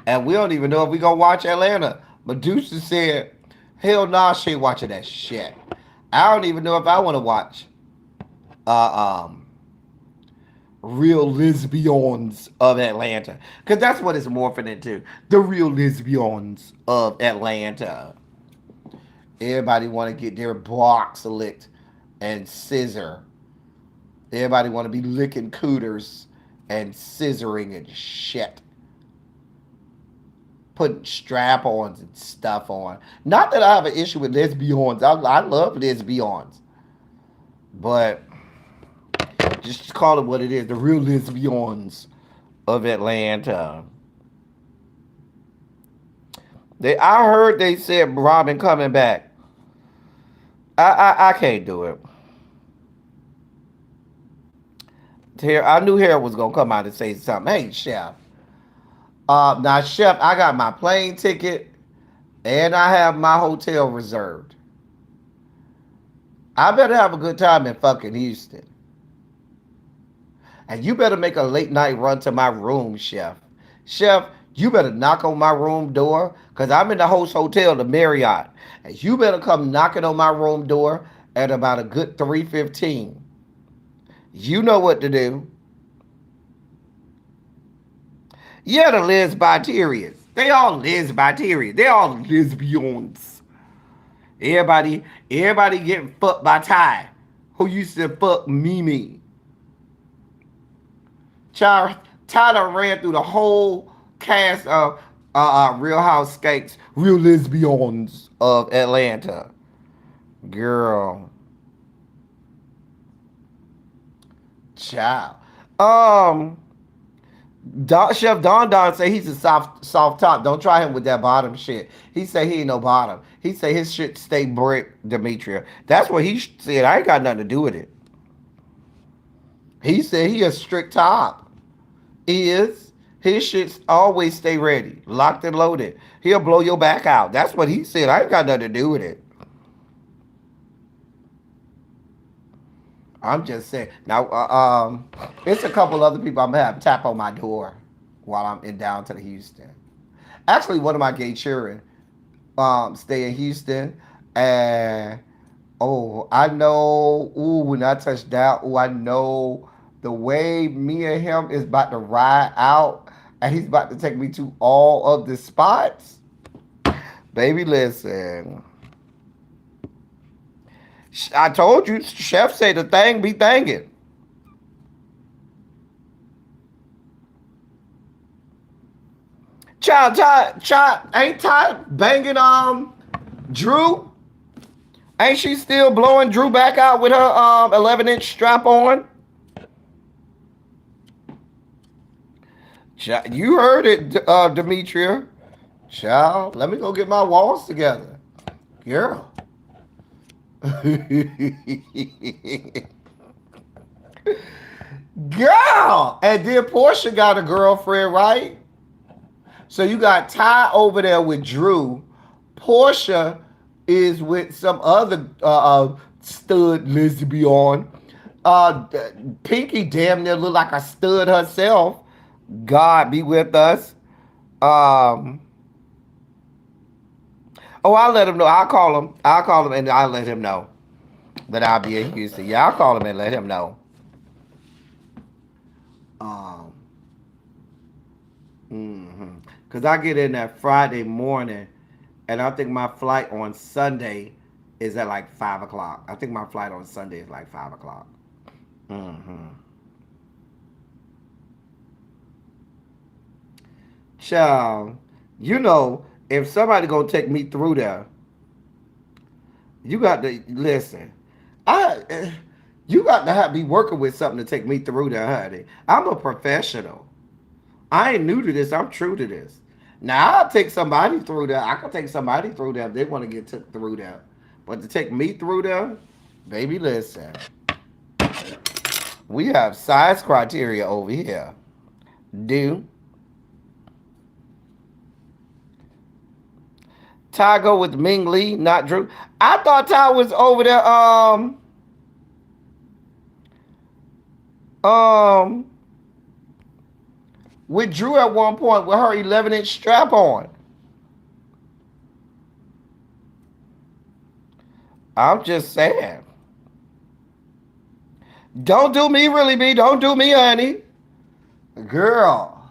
and we don't even know if we gonna watch Atlanta. Medusa said, "Hell nah, she ain't watching that shit." I don't even know if I want to watch uh, um, Real Lesbians of Atlanta, because that's what it's morphing into. The Real Lesbians of Atlanta. Everybody want to get their blocks licked and scissor. Everybody want to be licking cooters and scissoring and shit. Putting strap-ons and stuff on. Not that I have an issue with lesbians. I love lesbians. But just call it what it is. The Real Lesbians of Atlanta. I heard they said Robin coming back. I can't do it. I knew Harold was gonna come out and say something. Hey, Chef. Now, Chef, I got my plane ticket and I have my hotel reserved. I better have a good time in fucking Houston. And you better make a late night run to my room, Chef. Chef, you better knock on my room door because I'm in the host hotel, the Marriott. And you better come knocking on my room door at about a good 3:15. You know what to do. Yeah, the lesbiterians. They all lesbiterians. They all lesbians. Everybody getting fucked by Ty, who used to fuck Mimi. Child, Tyler ran through the whole cast of Real Housewives, Real Lesbians of Atlanta. Girl, child. Um, Chef Don say he's a soft top. Don't try him with that bottom shit. He say he ain't no bottom. He say his shit stay brick, Demetria. That's what he said. I ain't got nothing to do with it. He said he a strict top. He is. His shits always stay ready, locked and loaded. He'll blow your back out. That's what he said. I ain't got nothing to do with it. I'm just saying. Now, it's a couple other people I'm gonna have tap on my door while I'm in down to the Houston. Actually, one of my gay children stay in Houston, and oh, I know. Ooh, when I touch down, ooh, I know the way me and him is about to ride out, and he's about to take me to all of the spots. Baby, listen. I told you, Chef say the thing be thinking. Ain't Ty banging Drew? Ain't she still blowing Drew back out with her 11-inch strap on? You heard it, Demetria. Child, let me go get my walls together. Girl. Girl! And then Portia got a girlfriend, right? So you got Ty over there with Drew. Portia is with some other stud lesbian. Uh, Pinky damn near look like a stud herself. God be with us. Um, oh, I'll let him know. I'll call him. I'll call him and I'll let him know that I'll be in Houston. Yeah, I'll call him and let him know. Um, Cause I get in that Friday morning, and I think my flight on Sunday is at like 5 o'clock. I think my flight on Sunday is like 5 o'clock. Mm-hmm. Child, You know, if somebody gonna take me through there, you got to listen. I you got to be working with something to take me through there, honey. I'm a professional. I ain't new to this. I'm true to this. Now I'll take somebody through there. I can take somebody through there if they want to get took through there. But to take me through there, baby, listen. We have size criteria over here. Do Ty go with Ming Lee, not Drew? I thought Ty was over there. Um, with Drew at one point with her 11-inch strap on. I'm just saying. Don't do me, really, B. Don't do me, honey. Girl.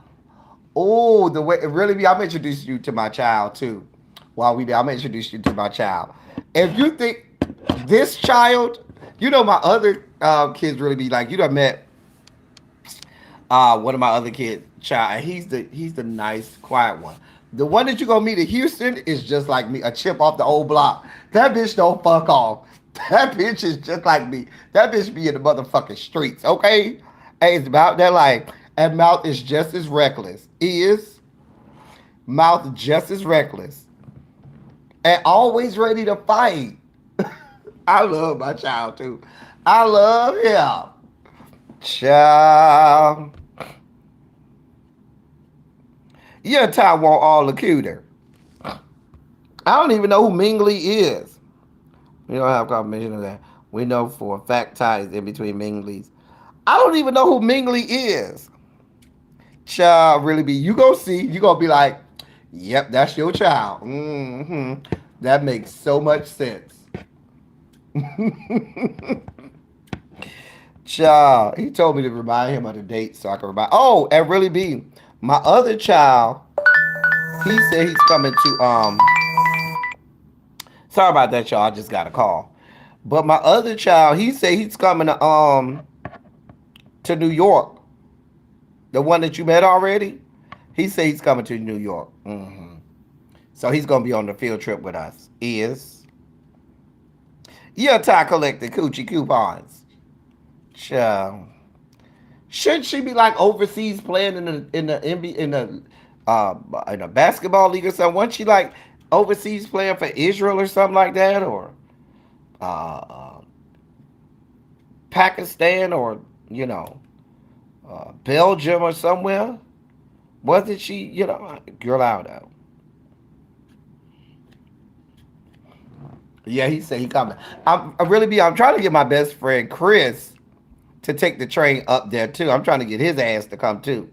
Oh, the way really be, I'm introducing you to my child too. While we there, I'm introduce you to my child. If you think this child, you know my other kids really be like, you done met one of my other kids, child. He's the nice, quiet one. The one that you gonna meet in Houston is just like me, a chip off the old block. That bitch don't fuck off. That bitch is just like me. That bitch be in the motherfucking streets, okay? Hey, it's about that life. And mouth is just as reckless. Is mouth just as reckless. And always ready to fight. I love my child too. I love him. Child. Your Taiwan all the cuter. I don't even know who Ming Lee is. We don't have confirmation of that. We know for a fact Ty is in between Ming Lee's. I don't even know who Ming Lee is. Child, really be. You go see. You gonna be like, yep, that's your child. That makes so much sense. Child, he told me to remind him of the date so I can remind. Oh, and really be my other child. He said he's coming to. Sorry about that, y'all. I just got a call. But my other child, he said he's coming to New York. The one that you met already. He said he's coming to New York. So he's gonna be on the field trip with us. Is yeah, Ty collected coochie coupons. Child. Should she be like overseas playing in the NBA in a basketball league or something? Wasn't she like overseas playing for Israel or something like that, or uh, Pakistan or you know Belgium or somewhere? Wasn't she? Girl out though. Yeah, he said he coming. I'm trying to get my best friend Chris to take the train up there too. I'm trying to get his ass to come too.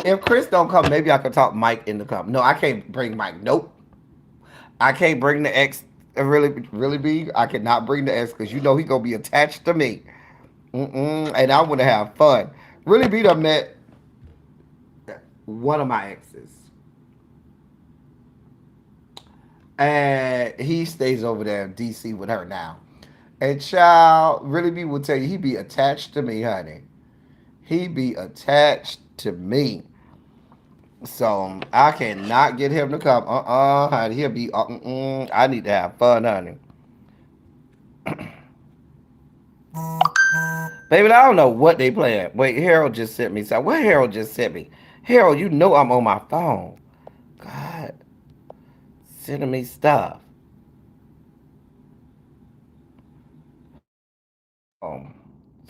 If Chris don't come, maybe I could talk Mike into come. No, I can't bring Mike. Nope. I can't bring the ex. Really be. I cannot bring the ex because you know he gonna be attached to me. And I want to have fun. Really be done met one of my exes, and he stays over there in DC with her now. And child, really be will tell you he be attached to me, honey. He be attached to me. So I cannot get him to come. Honey. He'll be. I need to have fun, honey. Baby, I don't know what they playing. Wait, Harold just sent me. So what Harold just sent me? Harold, you know I'm on my phone. God, sending me stuff.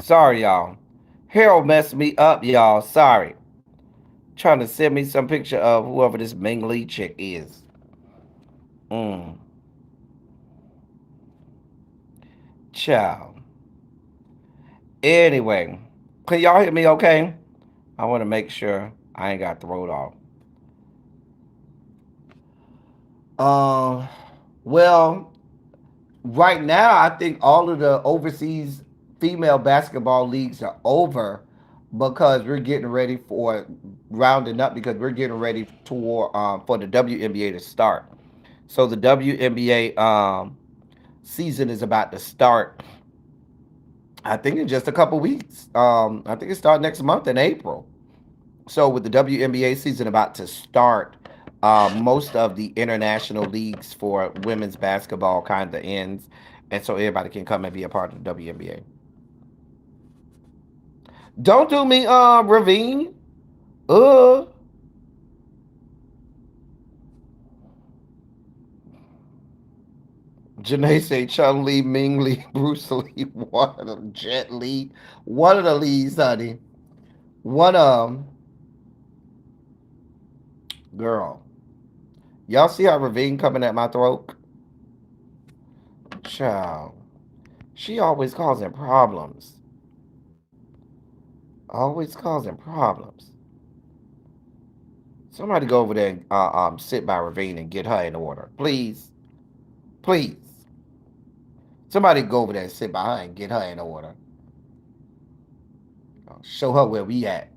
Sorry, y'all. Harold messed me up, y'all. Sorry. Trying to send me some picture of whoever this Ming Lee chick is. Mm. Child. Anyway, can y'all hear me okay? I want to make sure I ain't got thrown off. Uh, well, right now, I think all of the overseas female basketball leagues are over because we're getting ready for rounding up because we're getting ready for the WNBA to start. So the WNBA season is about to start. I think in just a couple weeks. I think it starts next month in April. So with the WNBA season about to start, Most of the international leagues for women's basketball kind of ends, and so everybody can come and be a part of the WNBA. Don't do me, Ravine. Uh, Janae say Chun Li, Ming Lee, Bruce Lee, one of them, Jet Li, one of the Lees, honey. One of them, girl. Y'all see how Ravine coming at my throat? Child. She always causing problems. Always causing problems. Somebody go over there and sit by Ravine and get her in order. Please. Please. Somebody go over there and sit by her and get her in order. Show her where we at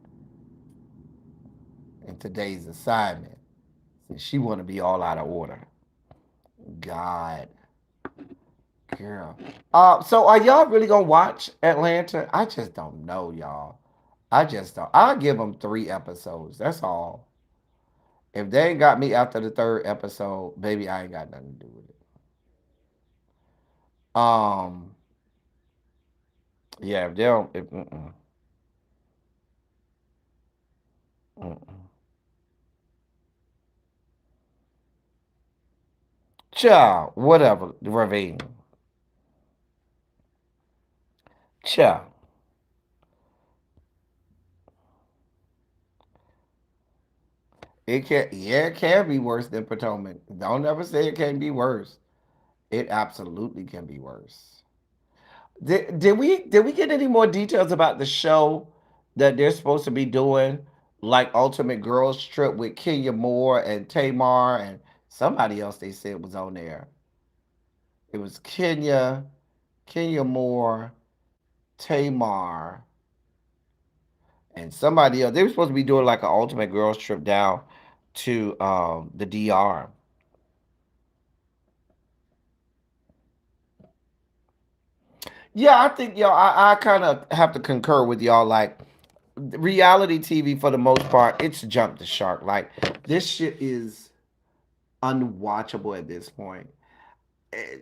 in today's assignment. Since she want to be all out of order. God. Girl. So are y'all really gonna watch Atlanta? I just don't know, y'all. I just don't. I'll give them 3 episodes. That's all. If they ain't got me after the 3rd episode, baby, I ain't got nothing to do with it. Um, yeah, if they don't, if, mm-mm. Child, whatever, Ravine. Child, yeah, it can be worse than Potomac. Don't ever say it can't be worse. It absolutely can be worse. Did we get any more details about the show that they're supposed to be doing, like Ultimate Girls Trip with Kenya Moore and Tamar and somebody else they said was on there. It was Kenya Moore, Tamar, and somebody else. They were supposed to be doing like an Ultimate Girls Trip down to the DR. Yeah, I think y'all. I kind of have to concur with y'all. Like reality TV for the most part, it's jumped the shark. Like this shit is unwatchable at this point. Eh,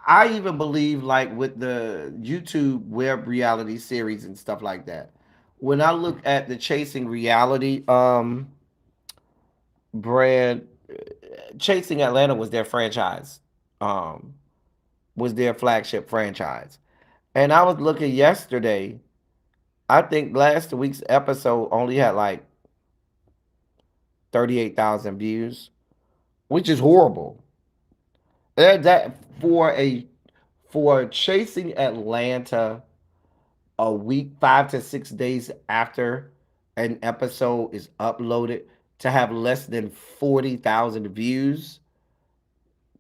I even believe like with the YouTube web reality series and stuff like that. When I look at the Chasing Reality brand, Chasing Atlanta was their franchise, um, was their flagship franchise. And I was looking yesterday. I think last week's episode only had like 38,000 views, which is horrible. That for Chasing Atlanta a week, 5 to 6 days after an episode is uploaded to have less than 40,000 views,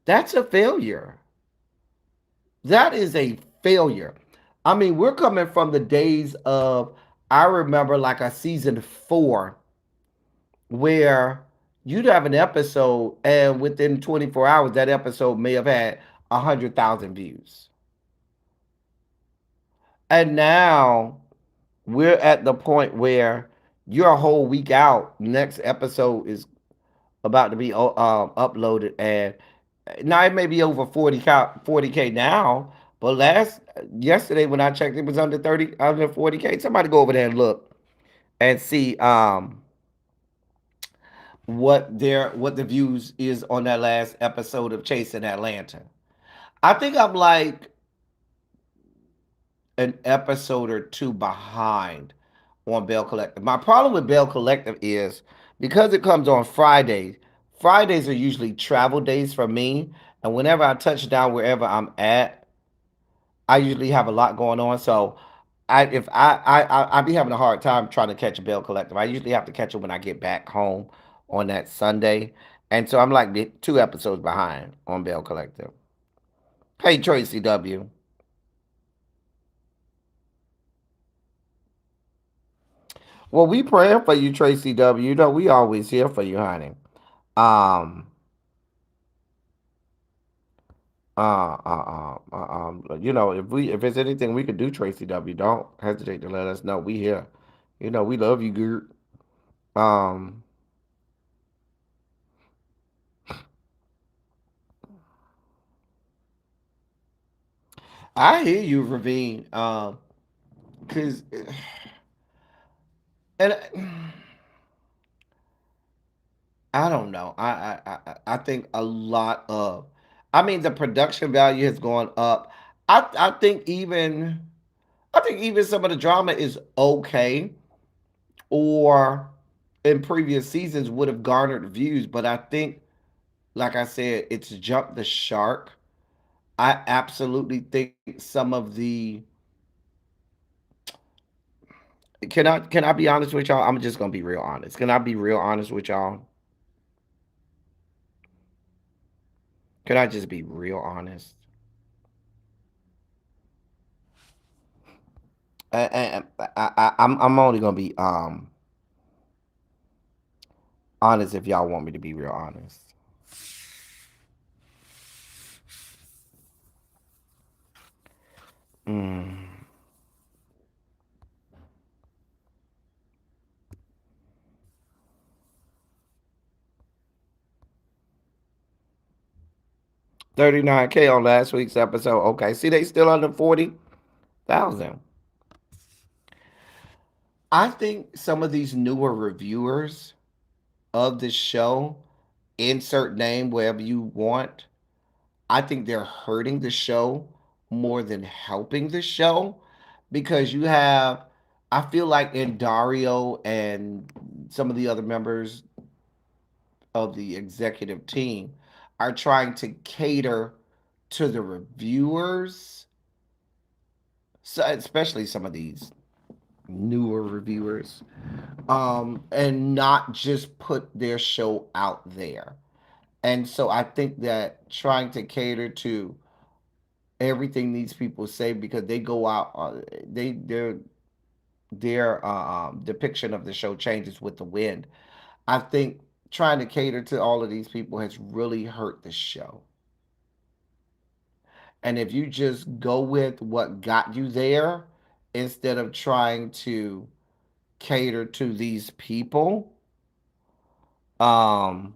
that's a failure. That is a failure. I mean, we're coming from the days of, I remember like a season 4 where you'd have an episode and within 24 hours, that episode may have had 100,000 views. And now we're at the point where you're a whole week out. Next episode is about to be uploaded, and now it may be over 40K now. But yesterday when I checked, it was under 30, under 40K. Somebody go over there and look and see what the views is on that last episode of Chasing Atlanta. I think I'm like an episode or two behind on Bell Collective. My problem with Bell Collective is because it comes on Fridays. Fridays are usually travel days for me, and whenever I touch down wherever I'm at, I usually have a lot going on. So I be having a hard time trying to catch a Bell Collective. I usually have to catch it when I get back home on that Sunday, and so I'm like 2 episodes behind on Bell Collective. Hey Tracy W. Well, we praying for you, Tracy W. You know we always here for you, honey. Um, if there's anything we could do, Tracy W, don't hesitate to let us know. We here. You know, we love you, Gert. Um, I hear you, Ravine. Cause and I don't know. I think a lot of, I mean, the production value has gone up. I think even I think even some of the drama is okay, or in previous seasons would have garnered views. But I think, like I said, it's jumped the shark. I absolutely think some of the, can I be honest with y'all? I'm just gonna be real honest. Can I be real honest with y'all? Can I just be real honest? I'm only gonna be honest if y'all want me to be real honest. 39K on last week's episode. Okay, see, they still under 40,000. I think some of these newer reviewers of the show, insert name wherever you want, I think they're hurting the show more than helping the show, because you have, I feel like in Dario and some of the other members of the executive team are trying to cater to the reviewers, so especially some of these newer reviewers, and not just put their show out there. And so I think that trying to cater to everything these people say, because they go out, their depiction of the show changes with the wind. I think trying to cater to all of these people has really hurt the show. And if you just go with what got you there instead of trying to cater to these people, um,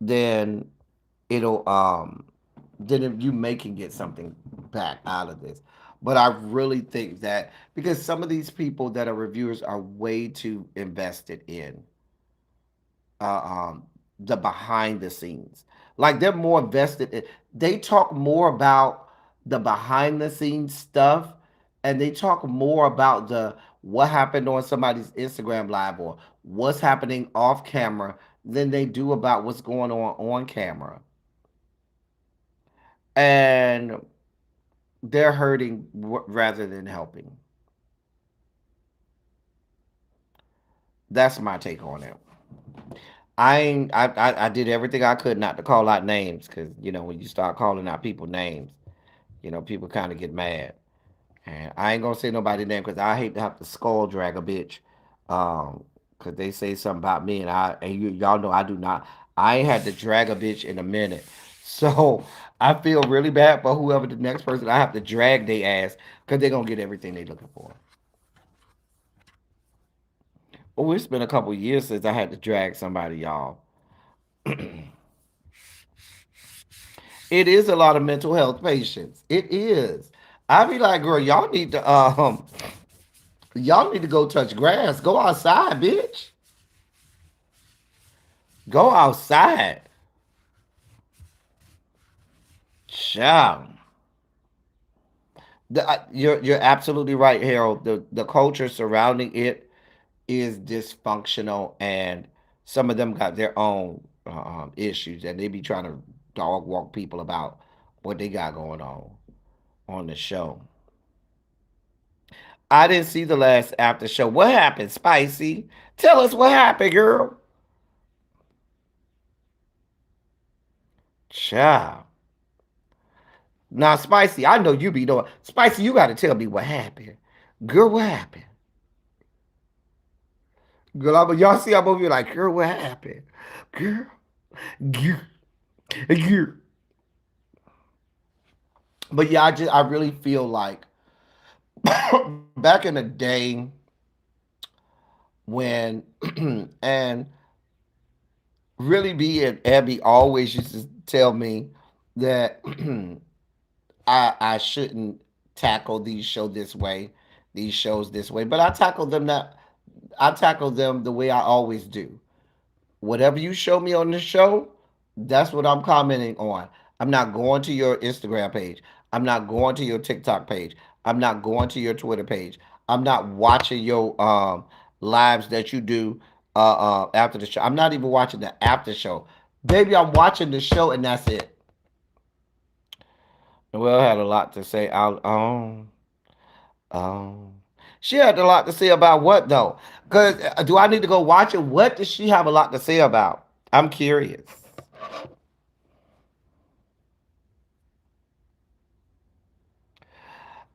then it'll then if you may can get something back out of this. But I really think that because some of these people that are reviewers are way too invested in uh, um, the behind the scenes. Like they're more vested. They talk more about the behind the scenes stuff, and they talk more about the what happened on somebody's Instagram live or what's happening off camera than they do about what's going on camera. And they're hurting rather than helping. That's my take on it. I ain't, I did everything I could not to call out names, because when you start calling out people names, people kind of get mad. And I ain't gonna say nobody name because I hate to have to skull drag a bitch, because they say something about me, and y'all know I do not. I ain't had to drag a bitch in a minute, so I feel really bad for whoever the next person I have to drag their ass, because they're gonna get everything they looking for. Oh, it's been a couple years since I had to drag somebody, y'all. It is a lot of mental health patients. It is. I be like, girl, y'all need to go touch grass. Go outside, bitch. Go outside. Child. You're absolutely right, Harold. The culture surrounding it is dysfunctional, and some of them got their own issues, and they be trying to dog walk people about what they got going on the show. I didn't see the last after show. What happened, Spicy? Tell us what happened, girl. Child. Now, Spicy, I know you be doing. Spicy, you got to tell me what happened. Girl, what happened? Girl, y'all see I'm over here like, girl, what happened? Girl, girl, girl. But yeah, I really feel like back in the day when and really B and Abby always used to tell me that I shouldn't tackle these shows this way, but I tackle them the way I always do. Whatever you show me on the show, that's what I'm commenting on. I'm not going to your Instagram page. I'm not going to your TikTok page. I'm not going to your Twitter page. I'm not watching your lives that you do after the show. I'm not even watching the after show. Baby, I'm watching the show and that's it. Well, I had a lot to say. Um, she had a lot to say about what though? Cause do I need to go watch it? What does she have a lot to say about? I'm curious.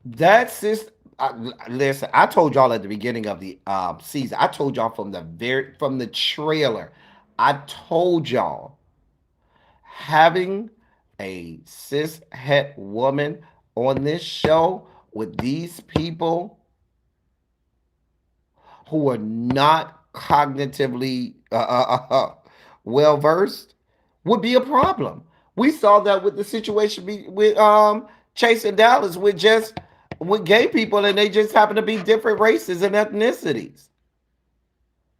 That's just listen. I told y'all at the beginning of the season. I told y'all from the trailer. I told y'all having a cis het woman on this show with these people who are not cognitively well versed would be a problem. We saw that with the situation with Chase and Dallas with gay people, and they just happen to be different races and ethnicities.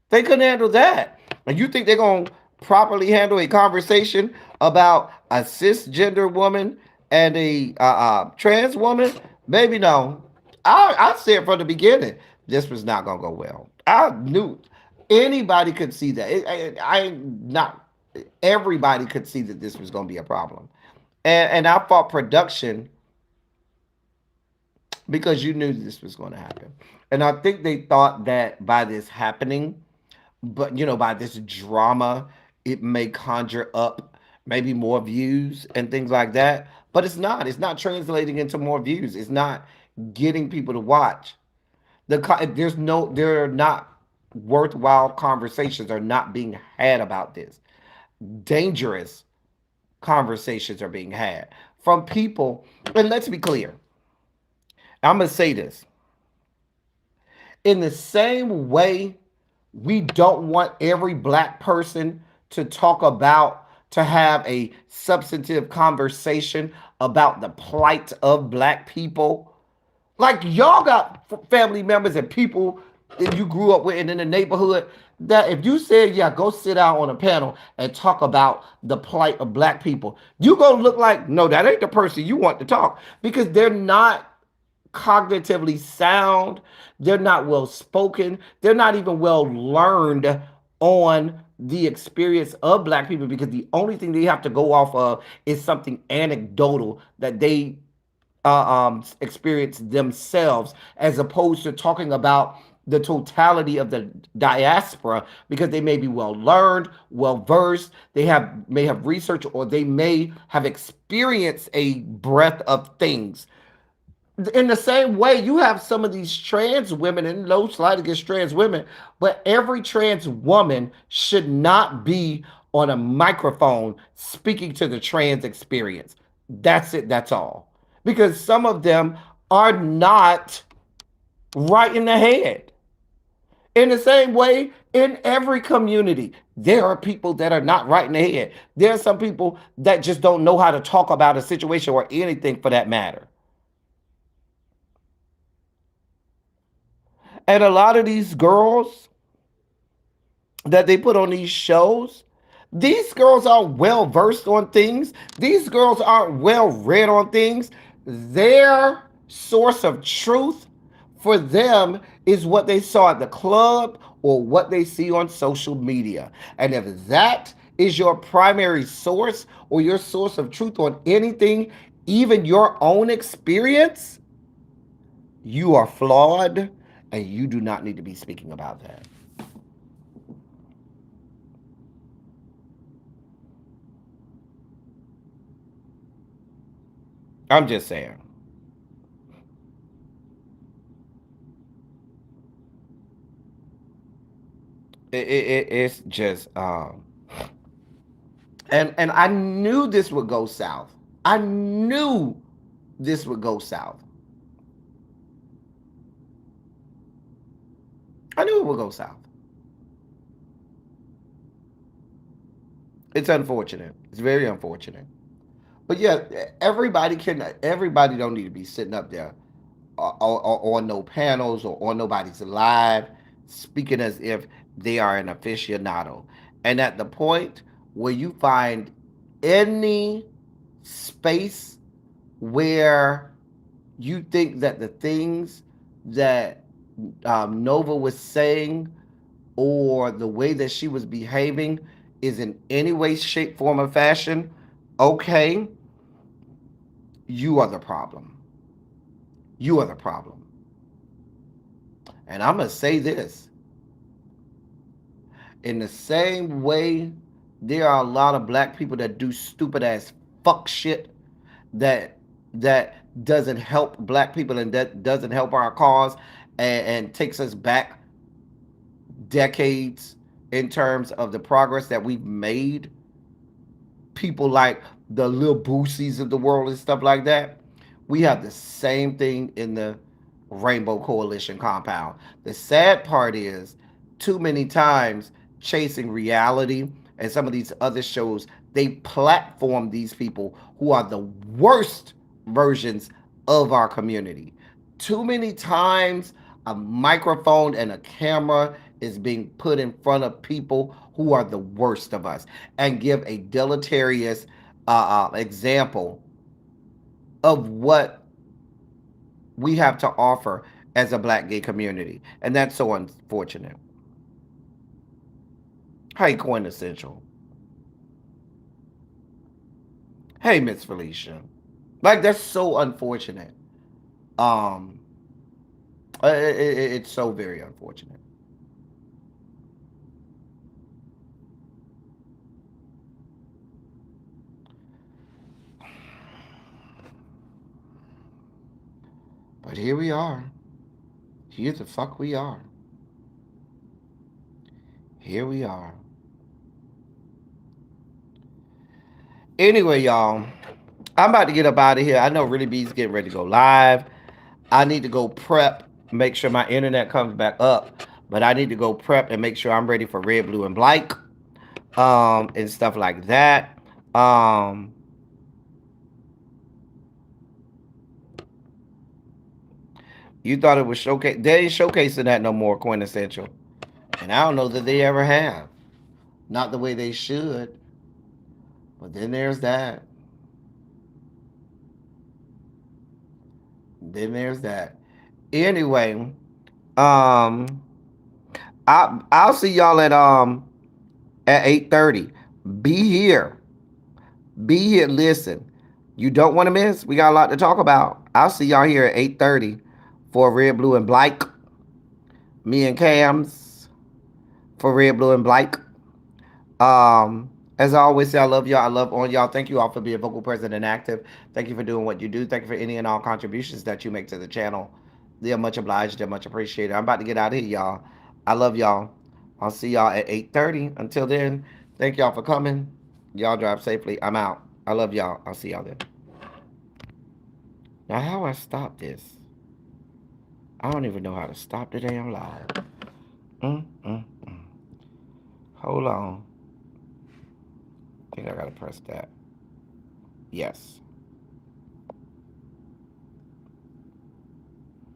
They couldn't handle that. And you think they're going to properly handle a conversation about a cisgender woman and a trans woman? Maybe no. I said from the beginning, this was not going to go well. I knew anybody could see that. Not everybody could see that this was going to be a problem. And I fought production because you knew this was going to happen. And I think they thought that by this happening, but by this drama, it may conjure up maybe more views and things like that. But it's not translating into more views. It's not getting people to watch. There are not worthwhile conversations are not being had about this. Dangerous conversations are being had from people. And let's be clear, I'm going to say this in the same way we don't want every black person to have a substantive conversation about the plight of black people. Like y'all got family members and people that you grew up with and in the neighborhood that if you said, yeah, go sit down on a panel and talk about the plight of black people, you gonna look like, no, that ain't the person you want to talk because they're not cognitively sound, they're not well spoken, they're not even well learned on the experience of black people because the only thing they have to go off of is something anecdotal that they experience themselves as opposed to talking about the totality of the diaspora because they may be well learned, well versed, may have research, or they may have experienced a breadth of things in the same way, you have some of these trans women, and no slight against trans women, but every trans woman should not be on a microphone speaking to the trans experience. That's it, that's all. Because some of them are not right in the head. In the same way, in every community, there are people that are not right in the head. There are some people that just don't know how to talk about a situation or anything for that matter. And a lot of these girls that they put on these shows, these girls are well versed on things. These girls aren't well read on things. Their source of truth for them is what they saw at the club or what they see on social media. And if that is your primary source or your source of truth on anything, even your own experience, you are flawed and you do not need to be speaking about that. I'm just saying. It's just and I knew this would go south. I knew this would go south. I knew it would go south. It's unfortunate. It's very unfortunate. But yeah, everybody don't need to be sitting up there on no panels or on nobody's live speaking as if they are an aficionado. And at the point where you find any space where you think that the things that Nova was saying or the way that she was behaving is in any way, shape, form, or fashion okay, you are the problem. You are the problem. And I'm going to say this in the same way, there are a lot of black people that do stupid ass fuck shit that doesn't help black people and that doesn't help our cause and takes us back decades in terms of the progress that we've made. People like the little boosies of the world and stuff like that. We have the same thing in the Rainbow Coalition compound. The sad part is, too many times, chasing reality and some of these other shows, they platform these people who are the worst versions of our community. Too many times, a microphone and a camera is being put in front of people who are the worst of us and give a deleterious example of what we have to offer as a black gay community. And that's so unfortunate. Hey, Quintessential. Hey, Miss Felicia. Like, that's so unfortunate. Um, it's so very unfortunate. But here we are. Here the fuck we are. Here we are. Anyway, y'all, I'm about to get up out of here. I know Really B's getting ready to go live. I need to go prep, make sure my internet comes back up. But I need to go prep and make sure I'm ready for Red, Blue, and Black, and stuff like that. Um, you thought it was showcase? They ain't showcasing that no more, Quintessential, and I don't know that they ever have. Not the way they should. But then there's that. Then there's that. Anyway, um, I'll see y'all at 8:30. Be here. Be here. Listen. You don't want to miss. We got a lot to talk about. I'll see y'all here at 8:30 for Red, Blue, and Black. Me and Cam's for Red, Blue, and Black. As I always say, I love y'all. I love on y'all. Thank you all for being vocal, present, and active. Thank you for doing what you do. Thank you for any and all contributions that you make to the channel. They're much obliged. They're much appreciated. I'm about to get out of here, y'all. I love y'all. I'll see y'all at 8:30. Until then, thank y'all for coming. Y'all drive safely. I'm out. I love y'all. I'll see y'all then. Now, how I stop this? I don't even know how to stop the damn live. Mm, mm, mm. Hold on. I think I gotta press that. Yes.